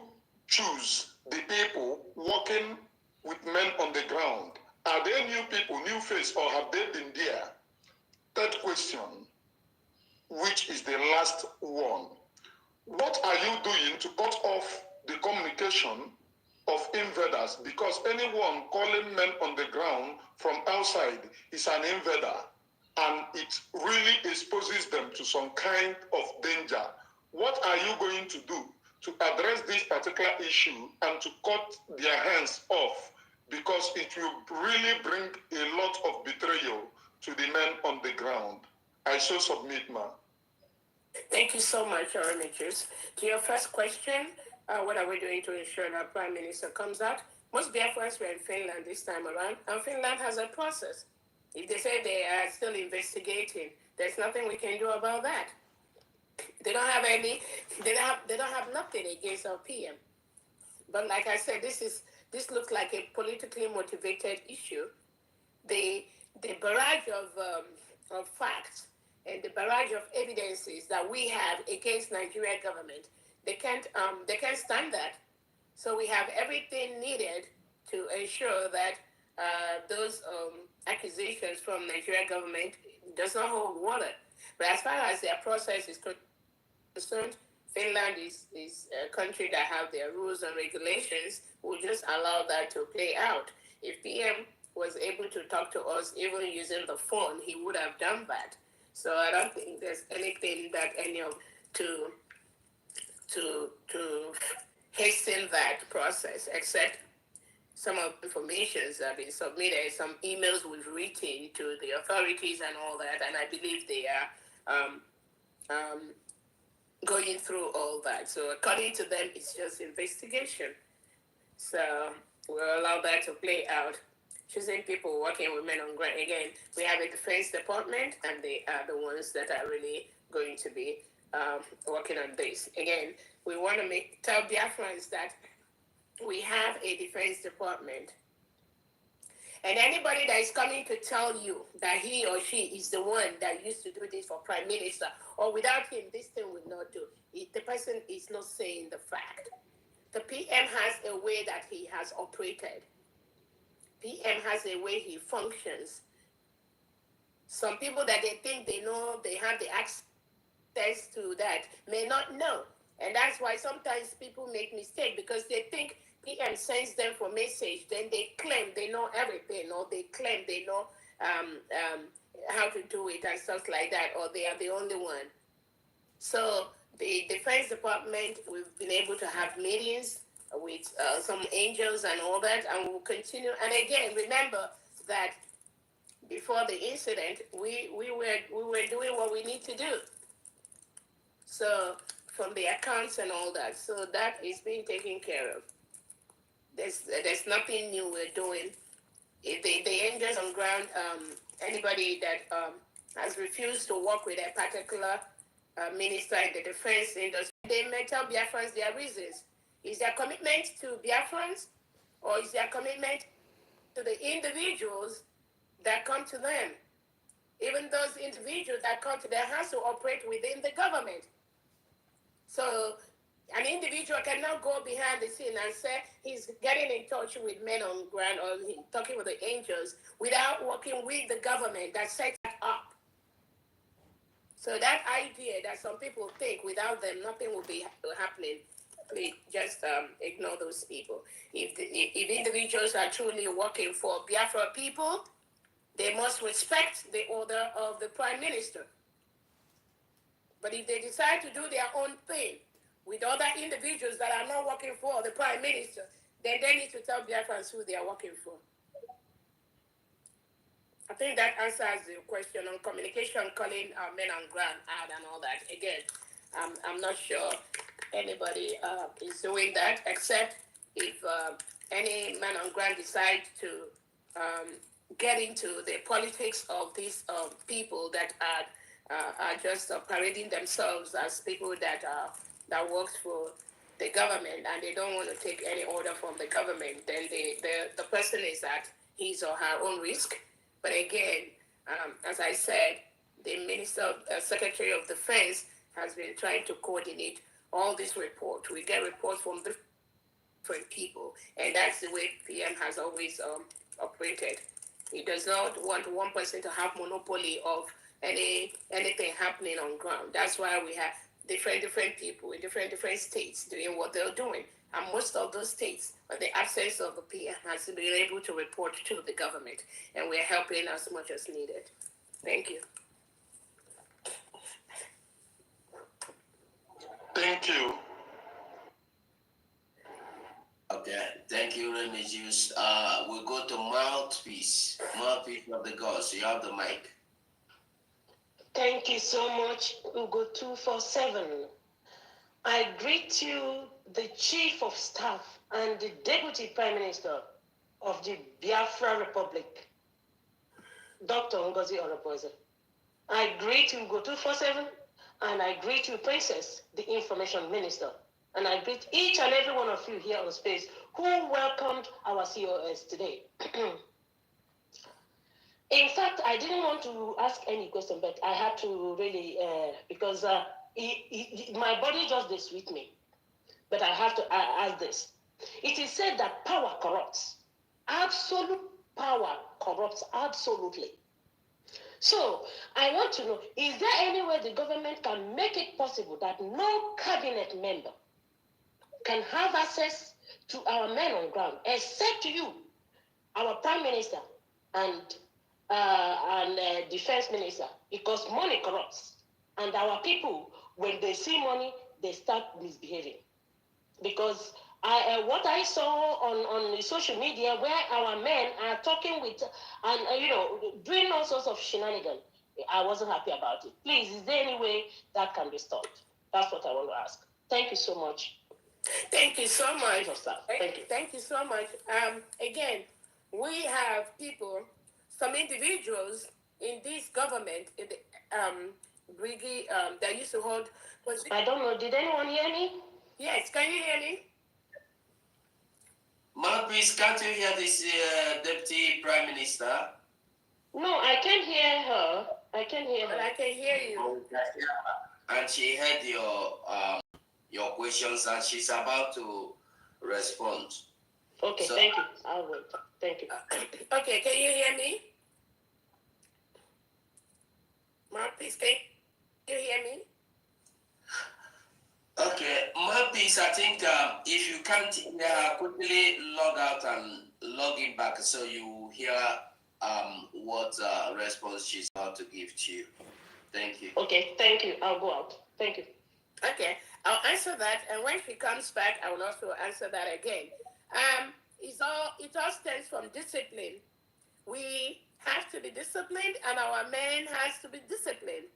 choose the people working with men on the ground? Are they new people, new face, or have they been there? Third question, which is the last one. What are you doing to cut off the communication of invaders? Because anyone calling men on the ground from outside is an invader, and it really exposes them to some kind of danger. What are you going to do to address this particular issue and to cut their hands off? Because it will really bring a lot of betrayal to the men on the ground. I so submit, ma'am. Thank you so much, Oranges. To your first question, what are we doing to ensure that Prime Minister comes out? Most Biafrans were in Finland this time around, and Finland has a process. If they say they are still investigating, there's nothing we can do about that. They don't have nothing against our PM. But like I said, this looks like a politically motivated issue. The barrage of facts and the barrage of evidences that we have against Nigerian government, they can't stand that. So we have everything needed to ensure that those accusations from Nigerian government does not hold water. But as far as their process is concerned, Finland is a country that have their rules and regulations. We'll just allow that to play out. If PM was able to talk to us even using the phone, he would have done that. So I don't think there's anything that to to hasten that process, except some of the informations have been submitted, some emails we've written to the authorities and all that, and I believe they are going through all that. So according to them, it's just investigation. So we'll allow that to play out. Choosing people working with men on ground. Again, we have a defense department, and they are the ones that are really going to be working on this. Again, we want to tell Biafrans that we have a defense department. And anybody that is coming to tell you that he or she is the one that used to do this for Prime Minister, or without him, this thing would not do, the person is not saying the fact. The PM has a way that he has operated. PM has a way he functions. Some people that they think they know, they have the access to that, may not know. And that's why sometimes people make mistakes, because they think PM sends them for message, then they claim they know everything, or they claim they know how to do it and stuff like that, or they are the only one. So the Defense Department, we've been able to have meetings with some angels and all that, and we'll continue. And again, remember that before the incident, we were doing what we need to do. So from the accounts and all that, so that is being taken care of. There's nothing new we're doing. If the angels on ground, anybody that has refused to work with a particular minister in the defense industry, they may tell Biafrans their reasons. Is their commitment to Biafrans, or is their commitment to the individuals that come to them? Even those individuals that come to their house to operate within the government. So an individual cannot go behind the scene and say he's getting in touch with men on ground, or talking with the angels, without working with the government that set that up. So that idea that some people think without them nothing will be happening, please just ignore those people. If individuals are truly working for Biafra people, they must respect the order of the Prime Minister. But if they decide to do their own thing with other individuals that are not working for the Prime Minister, then they need to tell Biafrans who they are working for. I think that answers the question on communication, calling men on ground out and all that. Again, I'm not sure anybody is doing that, except if any man on ground decides to get into the politics of these people that are just parading themselves as people that works for the government, and they don't want to take any order from the government, then the person is at his or her own risk. But again, as I said, the Secretary of Defense has been trying to coordinate all these reports. We get reports from different people, and that's the way PM has always operated. He does not want one person to have monopoly of anything happening on ground. That's why we have different people in different states doing what they're doing. And most of those states, in the absence of the PM, has been able to report to the government, and we're helping as much as needed. Thank you. Thank you. Okay, thank you, Remigius. We'll go to Mouthpiece of the Gods. You have the mic. Thank you so much, Ugo 247. I greet you, the Chief of Staff and the Deputy Prime Minister of the Biafra Republic, Dr. Ngozi Oropoze. I greet you, Ugo 247, and I greet you, Princess, the Information Minister. And I greet each and every one of you here on space who welcomed our COS today. In fact, I didn't want to ask any question, but I had to really, because my body just did with me. But I have to ask this. It is said that power corrupts. Absolute power corrupts absolutely. So I want to know, is there any way the government can make it possible that no cabinet member can have access to our men on ground, except you, our Prime Minister, and Defense Minister, because money corrupts. And our people, when they see money, they start misbehaving. Because what I saw on the social media where our men are talking with and doing all sorts of shenanigans, I wasn't happy about it. Please, is there any way that can be stopped? That's what I want to ask. Thank you so much. Thank you so much. Thank you. Thank you so much. Again, we have people, some individuals in this government, in the brigade that used to hold. I don't know. Did anyone hear me? Yes. Can you hear me? Mouthpiece, can't you hear this Deputy Prime Minister? No, I can't hear her. I can hear her. But I can hear you. And she heard your questions and she's about to respond. Okay, so, thank you. I'll wait. Thank you. Okay, can you hear me? Mouthpiece, can you hear me? Okay, Mouthpiece, I think if you can't quickly log out and log in back so you hear what response she's about to give to you. Thank you. Okay, thank you. I'll go out. Thank you. Okay, I'll answer that, and when she comes back, I will also answer that again. It all stems from discipline. We have to be disciplined, and our men has to be disciplined.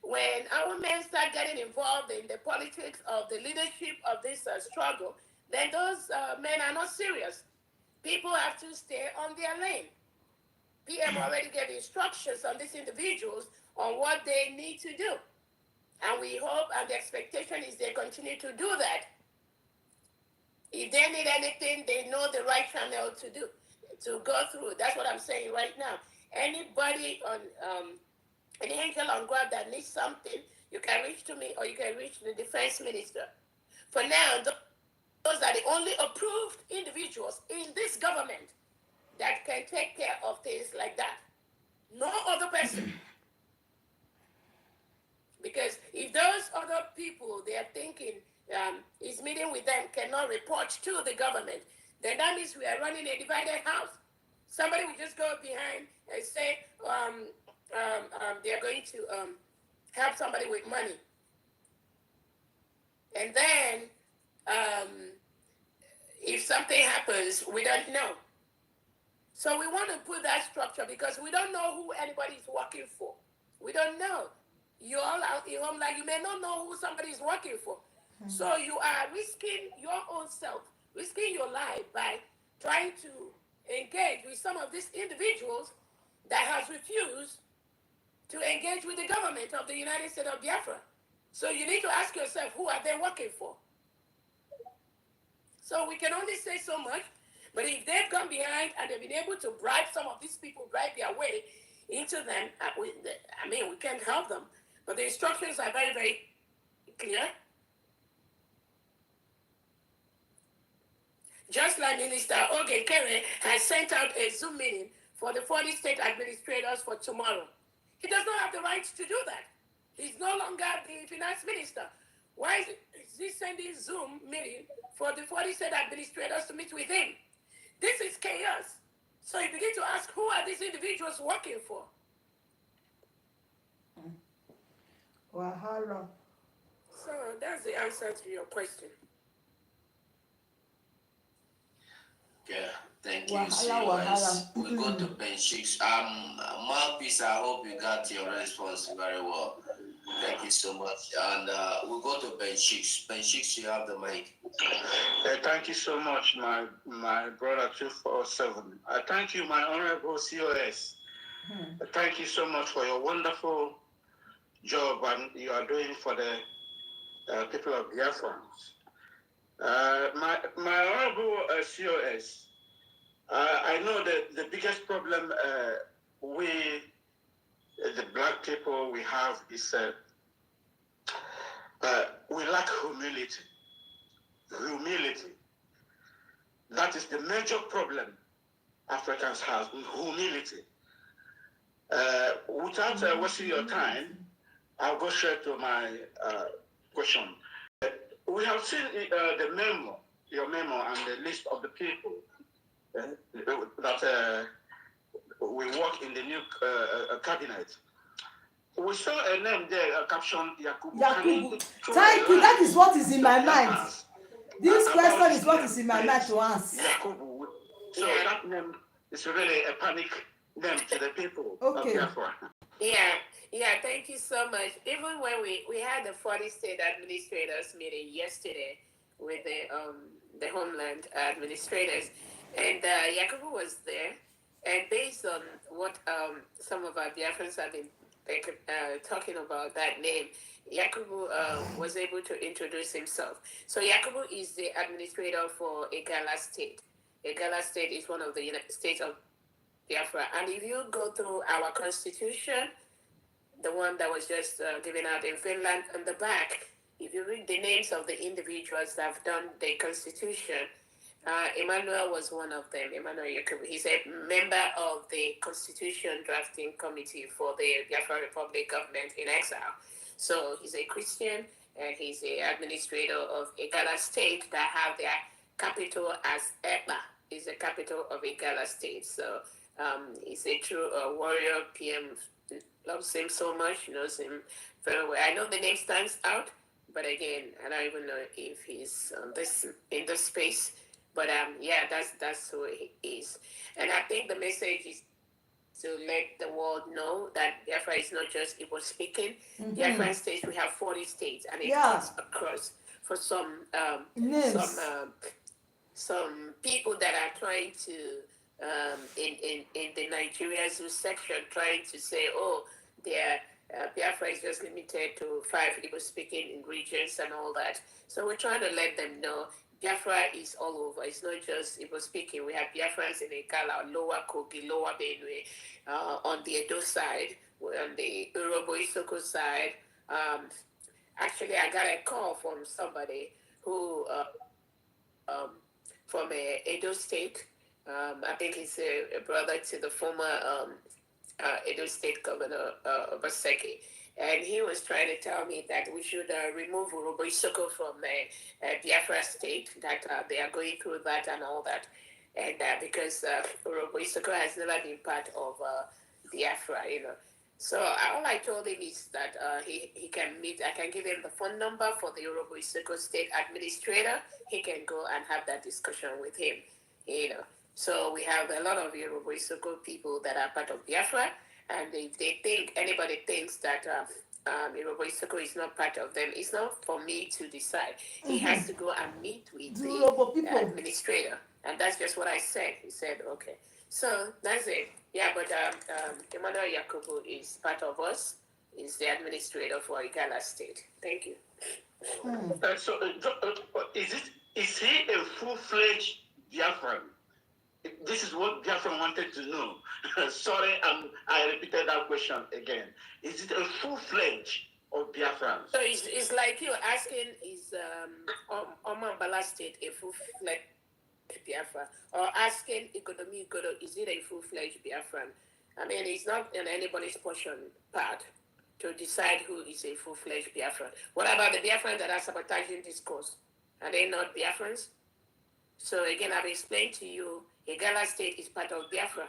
When our men start getting involved in the politics of the leadership of this struggle, then those men are not serious. People have to stay on their lane. PM already gave instructions on these individuals on what they need to do. And we hope, and the expectation is they continue to do that. If they need anything, they know the right channel to go through. That's what I'm saying right now. Anybody on an angel on God that needs something, you can reach to me or you can reach the defense minister. For now, those are the only approved individuals in this government that can take care of things like that. No other person. Because if those other people they are thinking is meeting with them cannot report to the government, then that means we are running a divided house. Somebody will just go behind and say they are going to help somebody with money. And then if something happens, we don't know. So we want to put that structure because we don't know who anybody is working for. We don't know. You're all out in home, like you may not know who somebody is working for. So you are risking your own self, risking your life by trying to engage with some of these individuals that has refused to engage with the government of the United States of Biafra. So you need to ask yourself, who are they working for? So we can only say so much, but if they've gone behind and they've been able to bribe some of these people, bribe their way into them, we can't help them. But the instructions are very, very clear. Just like Minister Oge Kere has sent out a Zoom meeting for the 40 state administrators for tomorrow. He does not have the right to do that. He's no longer the finance minister. Why is he sending Zoom meeting for the 40 state administrators to meet with him? This is chaos. So you begin to ask, who are these individuals working for? Wahala. So that's the answer to your question. Okay, thank you, COS. We go to Ben Shix. Mouthpiece, I hope you got your response very well. Thank you so much. And we'll go to Ben Shix. Ben Shix, you have the mic. Thank you so much, my brother 247. Thank you, my honorable COS. Thank you so much for your wonderful job and you are doing for the people of Biafra. My honorable COS, I know that the biggest problem we, the black people, we have is we lack humility. Humility. That is the major problem Africans have, humility. Without wasting your time, I'll go straight to my question. We have seen the memo, your memo, and the list of the people that will work in the new cabinet. we saw a name there, a caption, Yakubu. Yakubu. Thank you. That is what is in my mind. This question is what is in my mind to ask. Yakubu. So that name is really a panic name to the people of Biafra. Yeah, thank you so much. Even when we had the 40 state administrators meeting yesterday with the homeland administrators, and Yakubu was there, and based on what some of our Biafrans have been talking about that name, Yakubu was able to introduce himself. So Yakubu is the administrator for Igala State. Igala State is one of the states of Biafra, and if you go through our constitution, the one that was just given out in Finland, on the back, if you read the names of the individuals that have done the constitution, Emmanuel was one of them. Emmanuel Yakubu. He's a member of the constitution drafting committee for the Biafra Republic government in exile. So he's a Christian, and he's the administrator of Igala State that have their capital as Eba, is the capital of Igala State. So he's a true warrior. PM loves him so much, knows him very well. I know the name stands out, but again, I don't even know if he's in this space. But yeah, that's who he is. And I think the message is to let the world know that Biafra is not just Igbo speaking. Biafra states, we have 40 states, and it cuts across for some people that are trying to in the Nigeria Zoo section, trying to say, oh, Biafra is just limited to 5 Igbo-speaking regions and all that. So we're trying to let them know Biafra is all over. It's not just Igbo-speaking. We have Biafrans in Ekala, Lower Kogi, Lower Benue, on the Edo side, on the Urobo Isoko side. Actually, I got a call from somebody who from Edo State. I think he's a brother to the former Edo State Governor Obaseki. And he was trying to tell me that we should remove Urobo Isoko from Biafra State, that they are going through that and all that. And because Urobo Isoko has never been part of Biafra, you know. So all I told him is that he can meet, I can give him the phone number for the Urobo Isoko State Administrator. He can go and have that discussion with him, you know. So we have a lot of Urobo Isoko people that are part of Biafra, and if anybody thinks that Urobo Isoko is not part of them, it's not for me to decide. He has to go and meet with the administrator, and that's just what I said. He said, okay. So that's it. Yeah, but Emmanuel Yakubu is part of us. He's the administrator for Igala State. Thank you. Is he a full-fledged Biafran? This is what Biafran wanted to know. Sorry, I repeated that question again. Is it a full-fledged or Biafran? So it's like you asking, is Oman Bala State a full-fledged Biafra? Or asking Ikodomi Ikodo, is it a full-fledged Biafran? I mean, it's not in anybody's portion part to decide who is a full-fledged Biafran. What about the Biafrans that are sabotaging this course? Are they not Biafrans? So again, I've explained to you, Igala State is part of Biafra.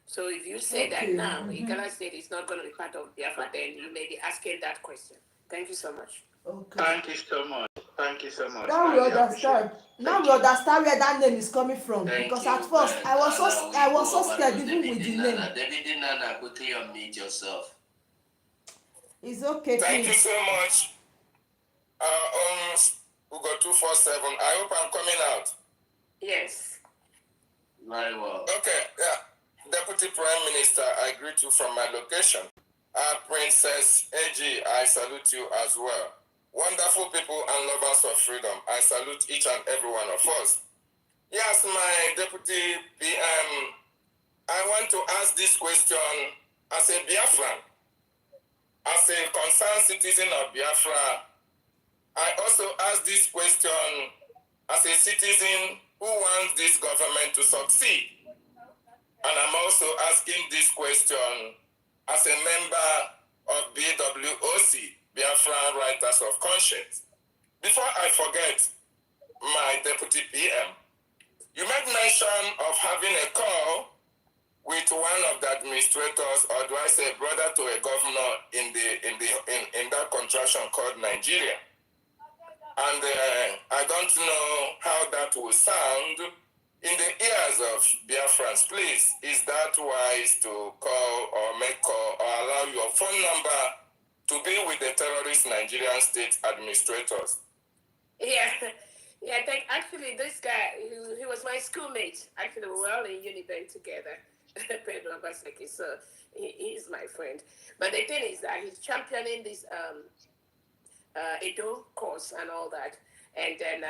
So if you say that now, Igala State is not going to be part of Biafra, then you may be asking that question. Thank you so much. Okay. Thank you so much. Thank you so much. Now we understand. Now we understand where that name is coming from. Because at first I was so scared even with the name. David Nana, quickly unmute yourself. It's okay. Thank you so much. Ugo 247. I hope I'm coming out. Yes. Very well. Okay, yeah. Deputy Prime Minister, I greet you from my location. Princess AG, I salute you as well. Wonderful people and lovers of freedom, I salute each and every one of us. Yes, my Deputy PM, I want to ask this question as a Biafran, as a concerned citizen of Biafra. I also ask this question as a citizen who wants this government to succeed. And I'm also asking this question as a member of BWOC, Biafran Writers of Conscience. Before I forget, my Deputy PM, you made mention of having a call with one of the administrators, or do I say brother to a governor in that contraction called Nigeria. And I don't know how that will sound in the ears of Biafrans. Please, is that wise to call or make call or allow your phone number to be with the terrorist Nigerian state administrators? Yeah, yeah. Actually, this guy, he was my schoolmate. Actually, we were all in Uniben together. Pedro Baseki, so he's my friend. But the thing is that he's championing this Edo course and all that. And then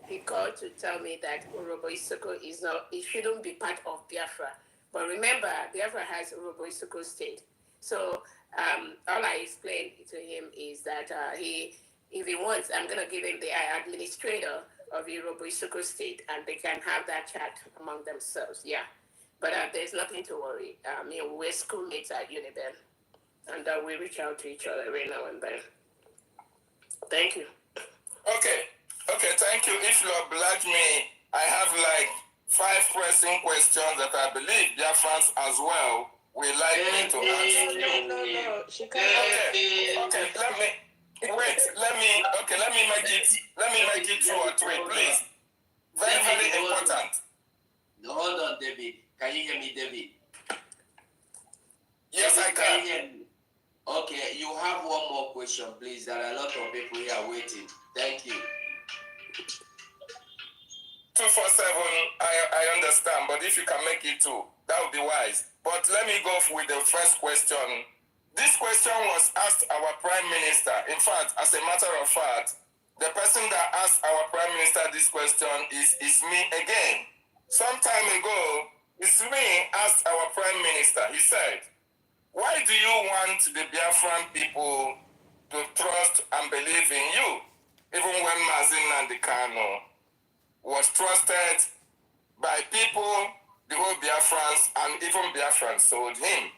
he called to tell me that Urobo Isoko is not, it shouldn't be part of Biafra. But remember, Biafra has Urobo Isoko state. So all I explained to him is that if he wants, I'm going to give him the administrator of Urobo Isoko state, and they can have that chat among themselves. Yeah. But there's nothing to worry. We're schoolmates at Uniben, and we reach out to each other every now and then. Thank you. Okay, thank you. If you oblige me, I have like 5 pressing questions that I believe Biafrans as well will like me to ask you. No. She can't. Okay, let me make it 2 or 3, please. Very important. Hold on, David. Can you hear me, David? Yes, I can. Okay, you have one more question, please. There are a lot of people here waiting. Thank you. 247, I understand, but if you can make it 2, that would be wise. But let me go with the first question. This question was asked our Prime Minister. In fact, as a matter of fact, the person that asked our Prime Minister this question is me again. Some time ago, me asked our Prime Minister, he said, why do you want the Biafran people to trust and believe in you? Even when Mazin Nandikano was trusted by people, the whole Biafrans, and even Biafrans sold him.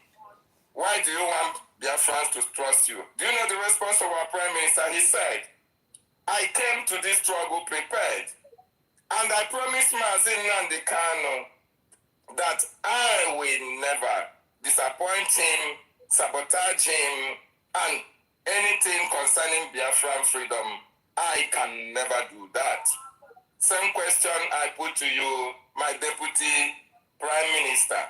Why do you want Biafrans to trust you? Do you know the response of our Prime Minister? He said, I came to this struggle prepared, and I promised Mazin Nandikano that I will never disappoint him, sabotage him, and anything concerning Biafran freedom, I can never do that. Same question I put to you, my Deputy Prime Minister.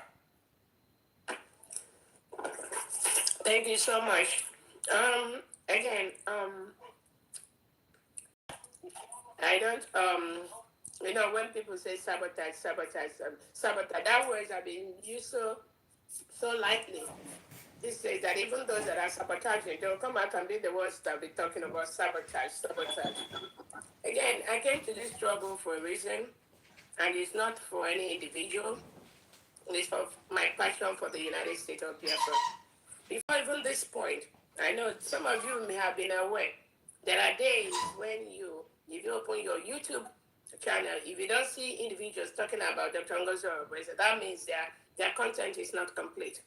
Thank you so much. Again, I don't, when people say sabotage, that words have been used so lightly. This says that even those that are sabotaging, they'll come out and be the ones that will be talking about sabotage. Again, I came to this struggle for a reason, and it's not for any individual. It's for my passion for the United States of Biafra. Before even this point, I know some of you may have been aware. There are days when if you open your YouTube channel, if you don't see individuals talking about Dr. Ngozi, that means their content is not complete.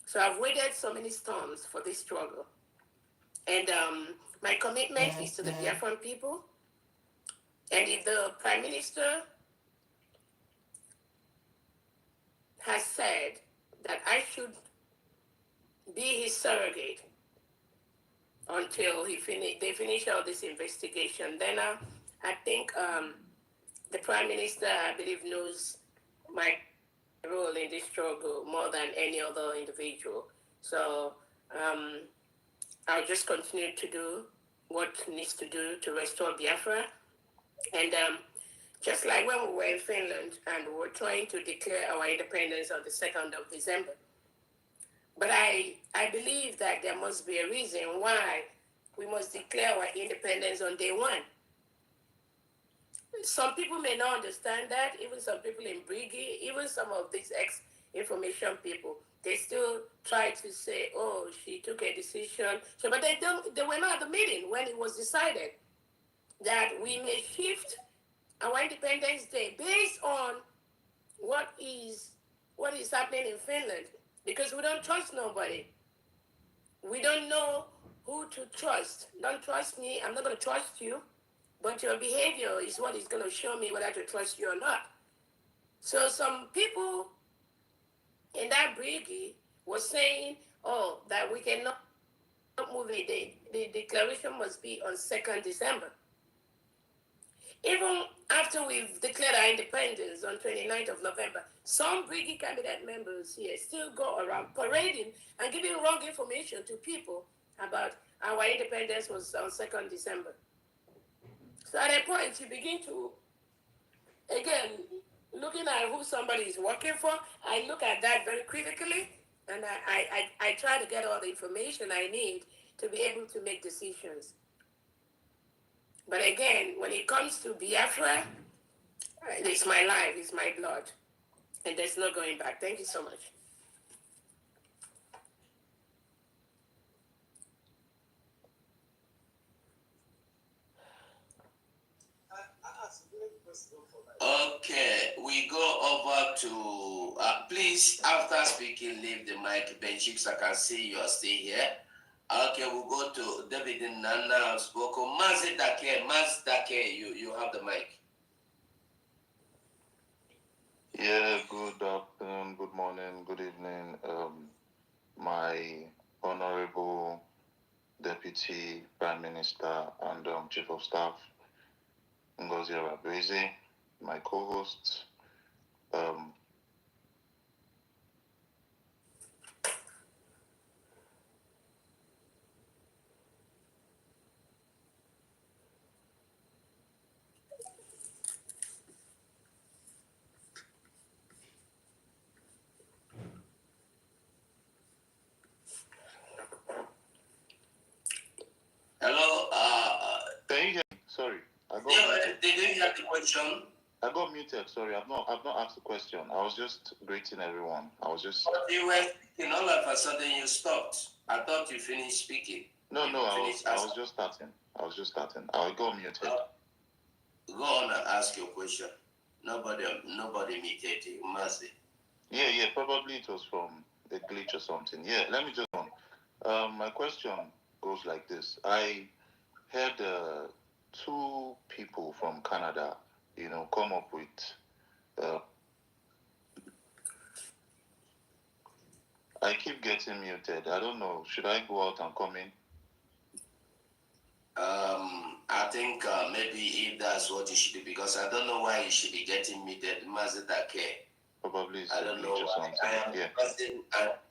So I've waited so many storms for this struggle. And my commitment is to the Biafran people. And if the Prime Minister has said that I should be his surrogate until they finish all this investigation, then I think the Prime Minister, I believe, knows my role in this struggle more than any other individual. So I'll just continue to do what needs to do to restore Biafra. And just like when we were in Finland and we were trying to declare our independence on the 2nd of December. But I believe that there must be a reason why we must declare our independence on day 1. Some people may not understand that, even some people in Brigi, even some of these ex-information people, they still try to say, oh, she took a decision. So, but they were not at the meeting when it was decided that we may shift our Independence Day based on what is happening in Finland, because we don't trust nobody. We don't know who to trust. Don't trust me. I'm not going to trust you. But your behavior is what is going to show me whether to trust you or not. So some people in that brigade was saying, oh, that we cannot move it. The declaration must be on 2nd December. Even after we've declared our independence on 29th of November, some brigade cabinet members here still go around parading and giving wrong information to people about our independence was on 2nd December. So at a point, you begin to, again, looking at who somebody is working for, I look at that very critically, and I try to get all the information I need to be able to make decisions. But again, when it comes to Biafra, it's my life, it's my blood, and there's no going back. Thank you so much. Okay, we go over to, please, after speaking, leave the mic, Benchix. I can see you are still here. Okay, we'll go to David Nana Spoko. Mazdake, you have the mic. Yeah, good afternoon, good morning, good evening. My Honorable Deputy Prime Minister and Chief of Staff, Ngozi, my co-hosts. Hello, Can you hear me? Sorry, did you hear the question? I got muted. Sorry, I've not asked a question. I was just greeting everyone. But you were speaking, all of a sudden you stopped. I thought you finished speaking. No, I was just starting. I'll go muted. Go on and ask your question. Nobody muted you, Mercy. Yeah, probably it was from a glitch or something. Yeah, let me just go on. My question goes like this. I heard 2 people from Canada, come up with. I keep getting muted. I don't know. Should I go out and come in? I think maybe if that's what you should do, because I don't know why you should be getting muted. Mazitake. Probably it's I don't know why. I am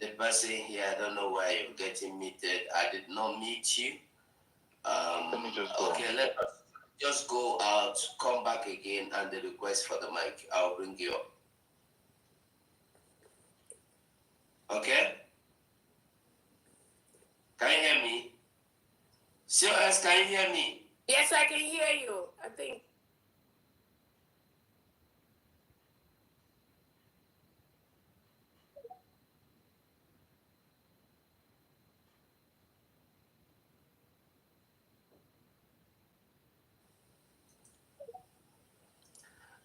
the person here. I don't know why you're getting muted. I did not meet you. Let me just go. Okay, let us just go out, come back again, and the request for the mic. I'll bring you up. Okay? Can you hear me? COS, can you hear me? Yes, I can hear you. I think.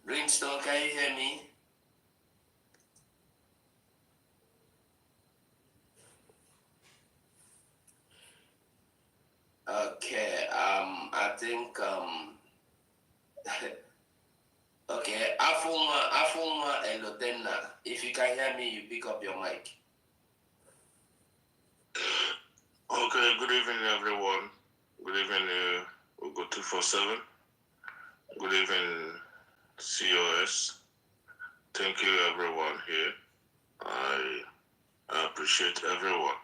Brimstone, can you hear me? Okay, I think okay, Afuma Elodena. If you can hear me, you pick up your mic. Okay, good evening, everyone. Good evening, we'll go 247. Good evening, COS. Thank you, everyone here. I appreciate everyone.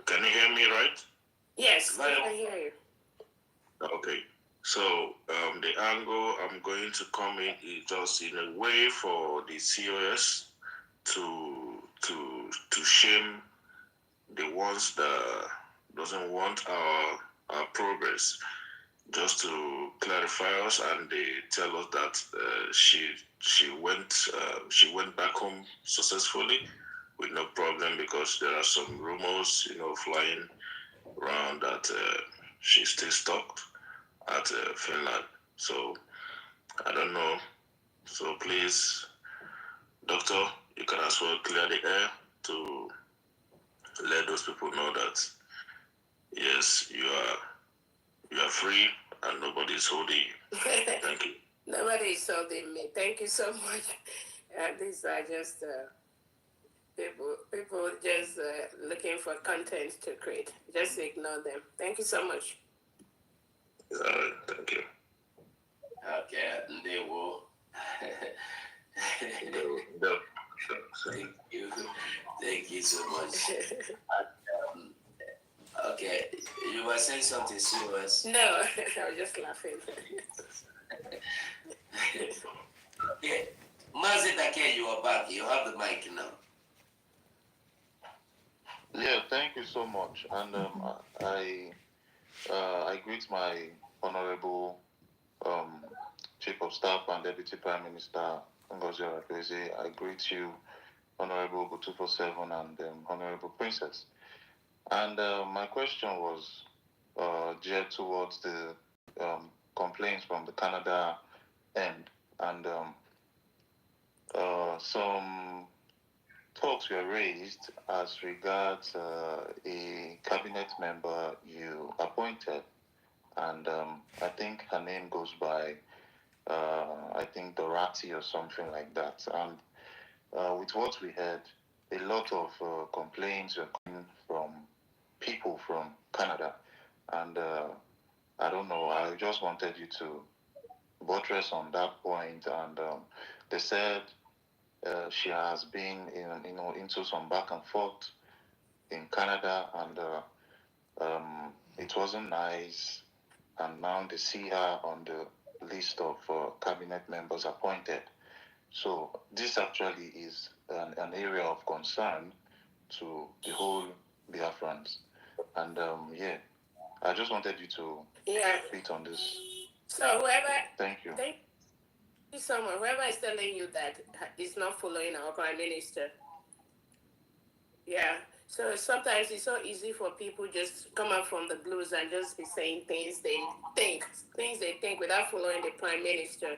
Can you hear me right? Yes, I can hear you. Okay. So the angle I'm going to come in is just in a way for the COS to shame the ones that doesn't want our progress. Just to clarify us, and they tell us that she went back home successfully with no problem, because there are some rumors, flying around that she's still stuck at Finland. So I don't know. So please, doctor, you can as well clear the air to let those people know that yes, you are free and nobody's holding you. Thank you. Nobody is holding me. Thank you so much. These are just People just looking for content to create. Just ignore them. Thank you so much. All right, thank you. Okay, they will. Thank you. Thank you so much. Okay, you were saying something serious. No, I was just laughing. Okay, Mazitake, you are back. You have the mic now. Yeah, thank you so much. And I greet my honorable Chief of Staff and Deputy Prime Minister Ngozi. I greet you, Honorable Go247 and Honorable Princess. And my question was geared towards the complaints from the Canada end. And some talks were raised as regards a cabinet member you appointed. And I think her name goes by, I think, Dorati or something like that. And with what we heard, a lot of complaints were coming from people from Canada. And I don't know, I just wanted you to buttress on that point. And they said she has been into some back and forth in Canada, and it wasn't nice. And now they see her on the list of cabinet members appointed. So this actually is an area of concern to the whole Biafrans. And yeah, I just wanted you to speak on this. So whoever. Thank you. Thank you so much. Whoever is telling you that is not following our prime minister. Yeah. So sometimes it's so easy for people just come up from the blues and just be saying things they think without following the prime minister.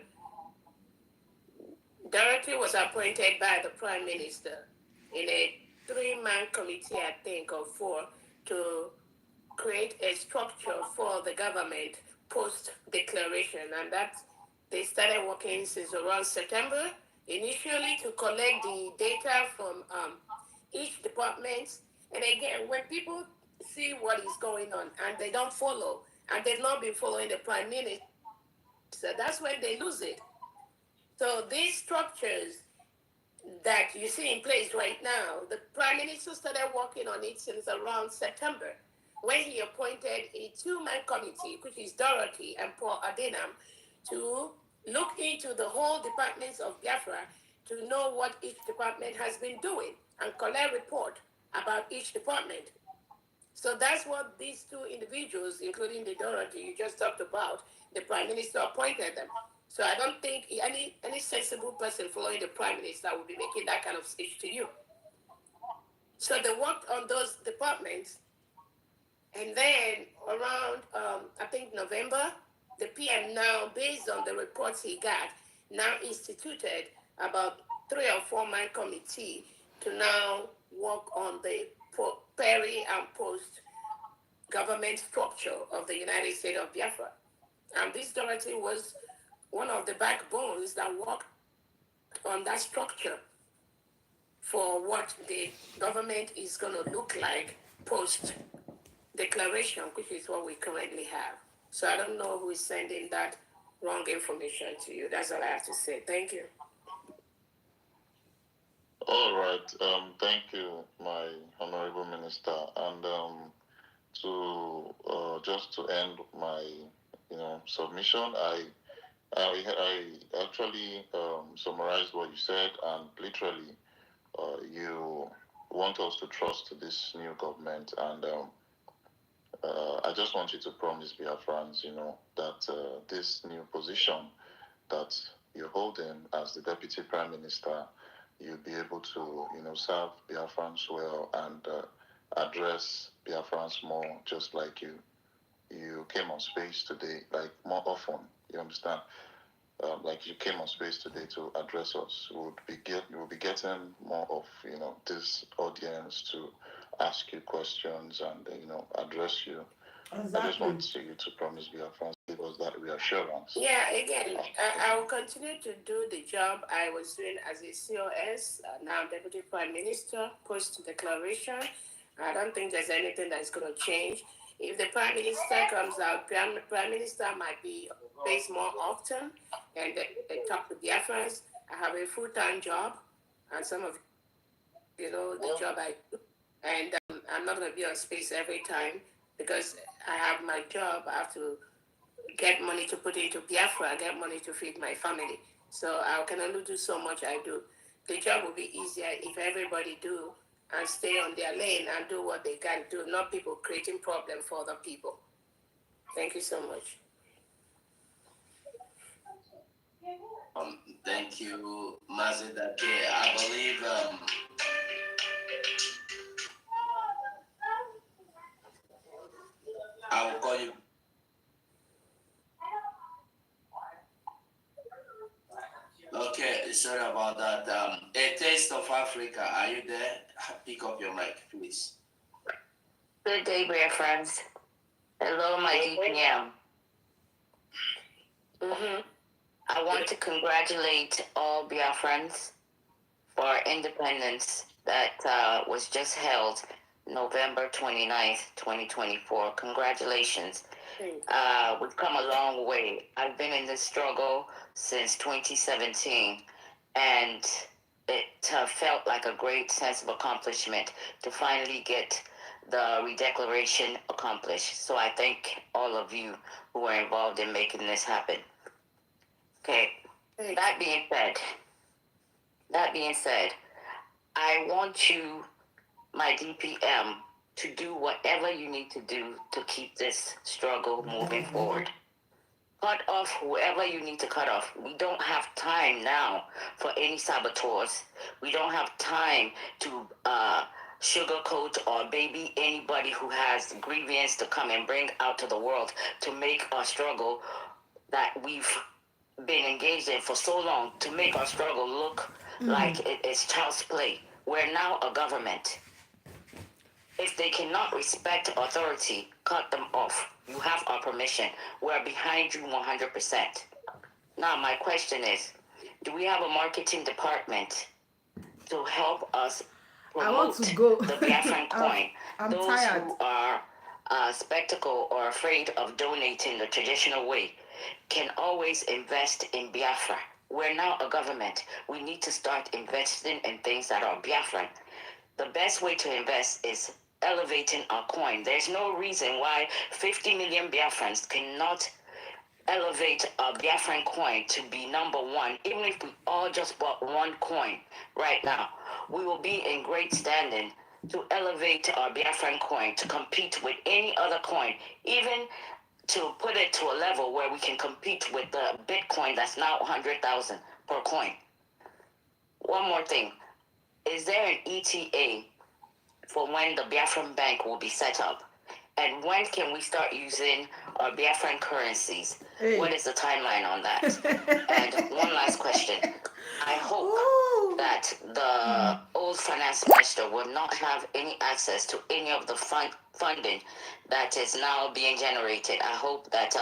Dorothy was appointed by the prime minister in a 3-man committee, I think, or 4, to create a structure for the government post-declaration. And that they started working since around September, initially to collect the data from each department. And again, when people see what is going on and they don't follow, and they've not been following the prime minister, that's when they lose it. So these structures that you see in place right now, the prime minister started working on it since around September, when he appointed a 2-man committee, which is Dorothy and Paul Adenam, to look into the whole departments of Biafra to know what each department has been doing and collect report about each department. So that's what these 2 individuals, including the Dorothy you just talked about, the prime minister appointed them. So I don't think any sensible person following the prime minister would be making that kind of speech to you. So they worked on those departments, and then around I think November, the PM now, based on the reports he got, now instituted about 3 or 4-man committee to now work on the peri and post government structure of the United States of Biafra. And this Dorothy was one of the backbones that worked on that structure for what the government is going to look like post declaration, which is what we currently have. So I don't know who is sending that wrong information to you. That's all I have to say. Thank you. All right. Thank you, my honorable minister. And to just to end my submission, I actually summarized what you said, and literally you want us to trust this new government, and I just want you to promise Biafrans, that this new position that you're holding as the deputy prime minister, you'll be able to serve Biafrans well and address Biafrans more, just like you came on space today, like more often. You understand? Like you came on space today to address us. We'll be getting more of this audience to ask you questions and address you I just Exactly. want you to promise Biafrans, give us that reassurance. Yeah, again, I will continue to do the job I was doing as a COS, now Deputy Prime Minister, post declaration. I don't think there's anything that's going to change. If the Prime Minister comes out, Prime Minister might be based more often and they talk to Biafrans. I have a full-time job, and some of you know the job I do, and I'm not going to be on space every time because I have my job. I have to get money to put into Biafra, get money to feed my family. So I can only do so much I do. The job will be easier if everybody do and stay on their lane and do what they can do, not people creating problem for other people. Thank you so much. Thank you, Mazidake. I believe I will call you. Okay, sorry about that. A Taste of Africa, are you there? Pick up your mic, please. Good day, dear friends. Hello, my DPM. I want to congratulate all Biafrans for our independence that was just held November 29th, 2024. Congratulations. We've come a long way. I've been in this struggle since 2017, and it felt like a great sense of accomplishment to finally get the redeclaration accomplished. So I thank all of you who are involved in making this happen. Okay, that being said, I want you, my DPM, to do whatever you need to do to keep this struggle moving forward. Cut off whoever you need to cut off. We don't have time now for any saboteurs. We don't have time to sugarcoat or baby anybody who has grievance to come and bring out to the world to make our struggle that we've been engaged in for so long, to make our struggle look like it is child's play. We're now a government. If they cannot respect authority, cut them off. You have our permission. We're behind you 100%. Now, my question is, do we have a marketing department to help us promote to go. the Biafran coin? I'm Those tired. who are skeptical or afraid of donating the traditional way can always invest in Biafra. We're now a government. We need to start investing in things that are Biafran. The best way to invest is elevating our coin. There's no reason why 50 million Biafrans cannot elevate our Biafran coin to be number one. Even if we all just bought one coin right now, we will be in great standing to elevate our Biafran coin to compete with any other coin, even to put it to a level where we can compete with the Bitcoin that's now 100,000 per coin. One more thing. Is there an ETA for when the Biafran Bank will be set up? And when can we start using our Biafran currencies? Hey. What is the timeline on that? And one last question. I hope that the old finance minister will not have any access to any of the funding that is now being generated. I hope that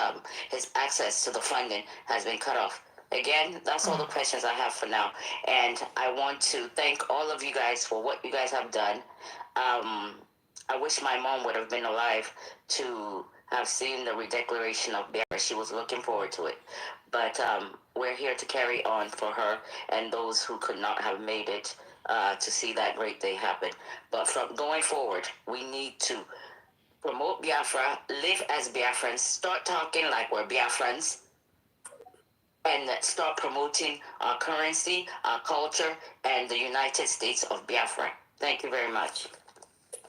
his access to the funding has been cut off. Again, that's all the questions I have for now. And I want to thank all of you guys for what you guys have done. I wish my mom would have been alive to have seen the redeclaration of Biafra. She was looking forward to it. But we're here to carry on for her and those who could not have made it to see that great day happen. But from going forward, we need to promote Biafra, live as Biafrans, start talking like we're Biafrans, and start promoting our currency, our culture, and the United States of Biafra. Thank you very much.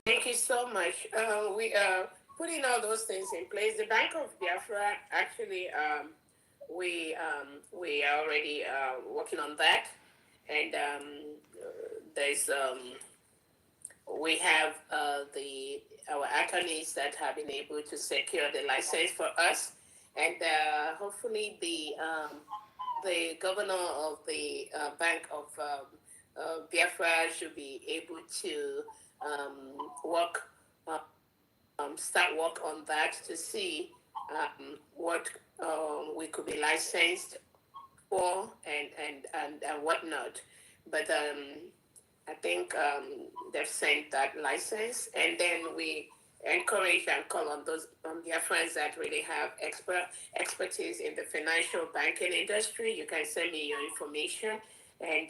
Thank you so much. We are putting all those things in place. The Bank of Biafra, actually, we are already working on that, and there's we have our attorneys that have been able to secure the license for us, and hopefully the governor of the Bank of Biafra should be able to work start work on that to see what we could be licensed for and whatnot. But I think they've sent that license, and then we encourage and call on those their friends that really have expertise in the financial banking industry. You can send me your information, and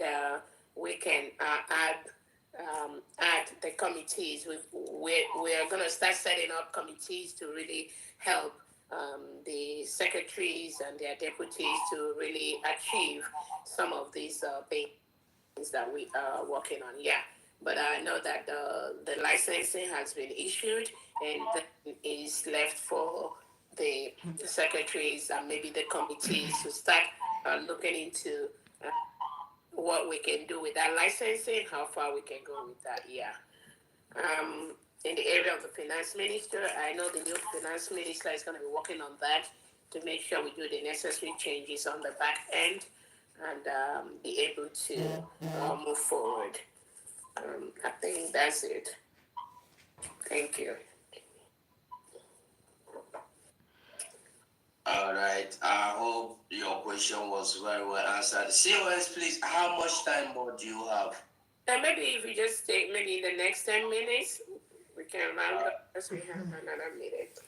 we can add the committees. We're going to start setting up committees to really help the secretaries and their deputies to really achieve some of these things that we are working on. Yeah, but I know that the licensing has been issued, and then is left for the secretaries and maybe the committees to start looking into uh, what we can do with that licensing, how far we can go with that. Yeah. In the area of the finance minister, I know the new finance minister is going to be working on that to make sure we do the necessary changes on the back end and be able to move forward. I think that's it. Thank you. All right. I hope your question was very well answered. COS, please, how much time more do you have? Maybe if we just take maybe the next 10 minutes, we can round up because we have another minute.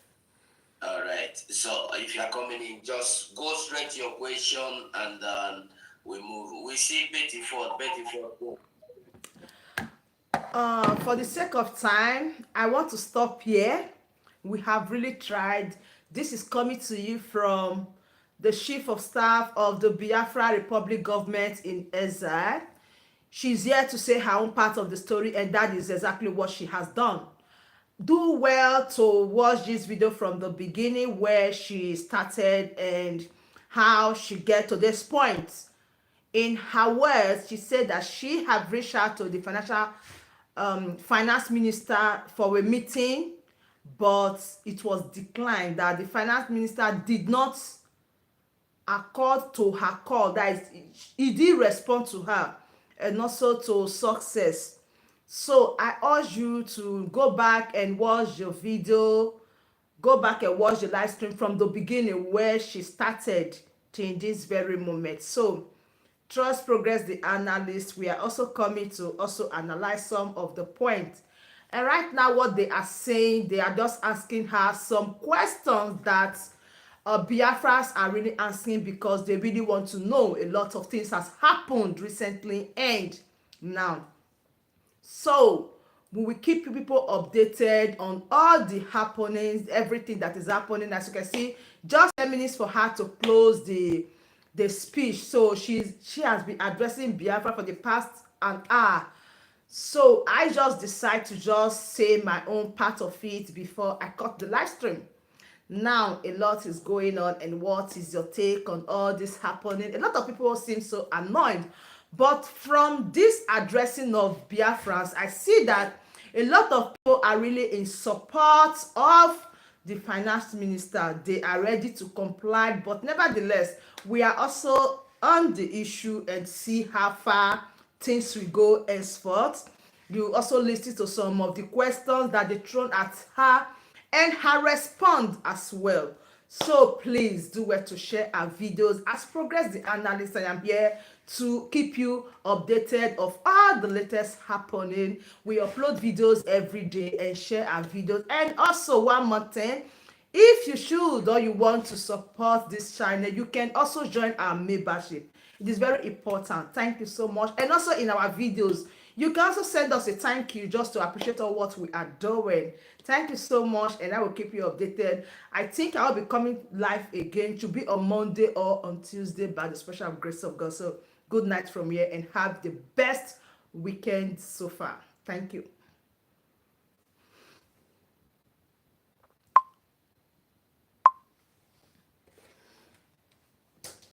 All right. So if you are coming in, just go straight to your question and then we move. We see Betty Ford. Betty Ford, go. For the sake of time, I want to stop here. We have really tried. This is coming to you from the Chief of Staff of the Biafra Republic government in exile. She's here to say her own part of the story, and that is exactly what she has done. Do well to watch this video from the beginning where she started and how she get to this point. In her words, she said that she had reached out to the finance minister for a meeting, but it was declined, that the finance minister did not accord to her call, that is, he did respond to her and also to success. So I urge you to go back and watch the video, go back and watch the live stream from the beginning where she started to in this very moment. So Trust Progress the analyst, we are also coming to also analyze some of the points. And right now what they are saying, they are just asking her some questions that Biafras are really asking because they really want to know. A lot of things has happened recently and now. So we will keep people updated on all the happenings, everything that is happening. As you can see, just 10 minutes for her to close the speech. So she has been addressing Biafra for the past an hour. So I just decide to just say my own part of it before I cut the live stream. Now a lot is going on, and what is your take on all this happening? A lot of people seem so annoyed, but from this addressing of Biafrans, I see that a lot of people are really in support of the finance minister. They are ready to comply, but nevertheless we are also on the issue and see how far things will go henceforth. You also listen to some of the questions that they thrown at her and her response as well. So please do well to share our videos. As Progress the analyst, I am here to keep you updated of all the latest happening. We upload videos every day and share our videos. And also one more thing, if you should or you want to support this channel, you can also join our membership. It is very important. Thank you so much. And also in our videos, you can also send us a thank you just to appreciate all what we are doing. Thank you so much, and I will keep you updated. I think I will be coming live again to be on Monday or on Tuesday by the special grace of God. So good night from here and have the best weekend so far. Thank you.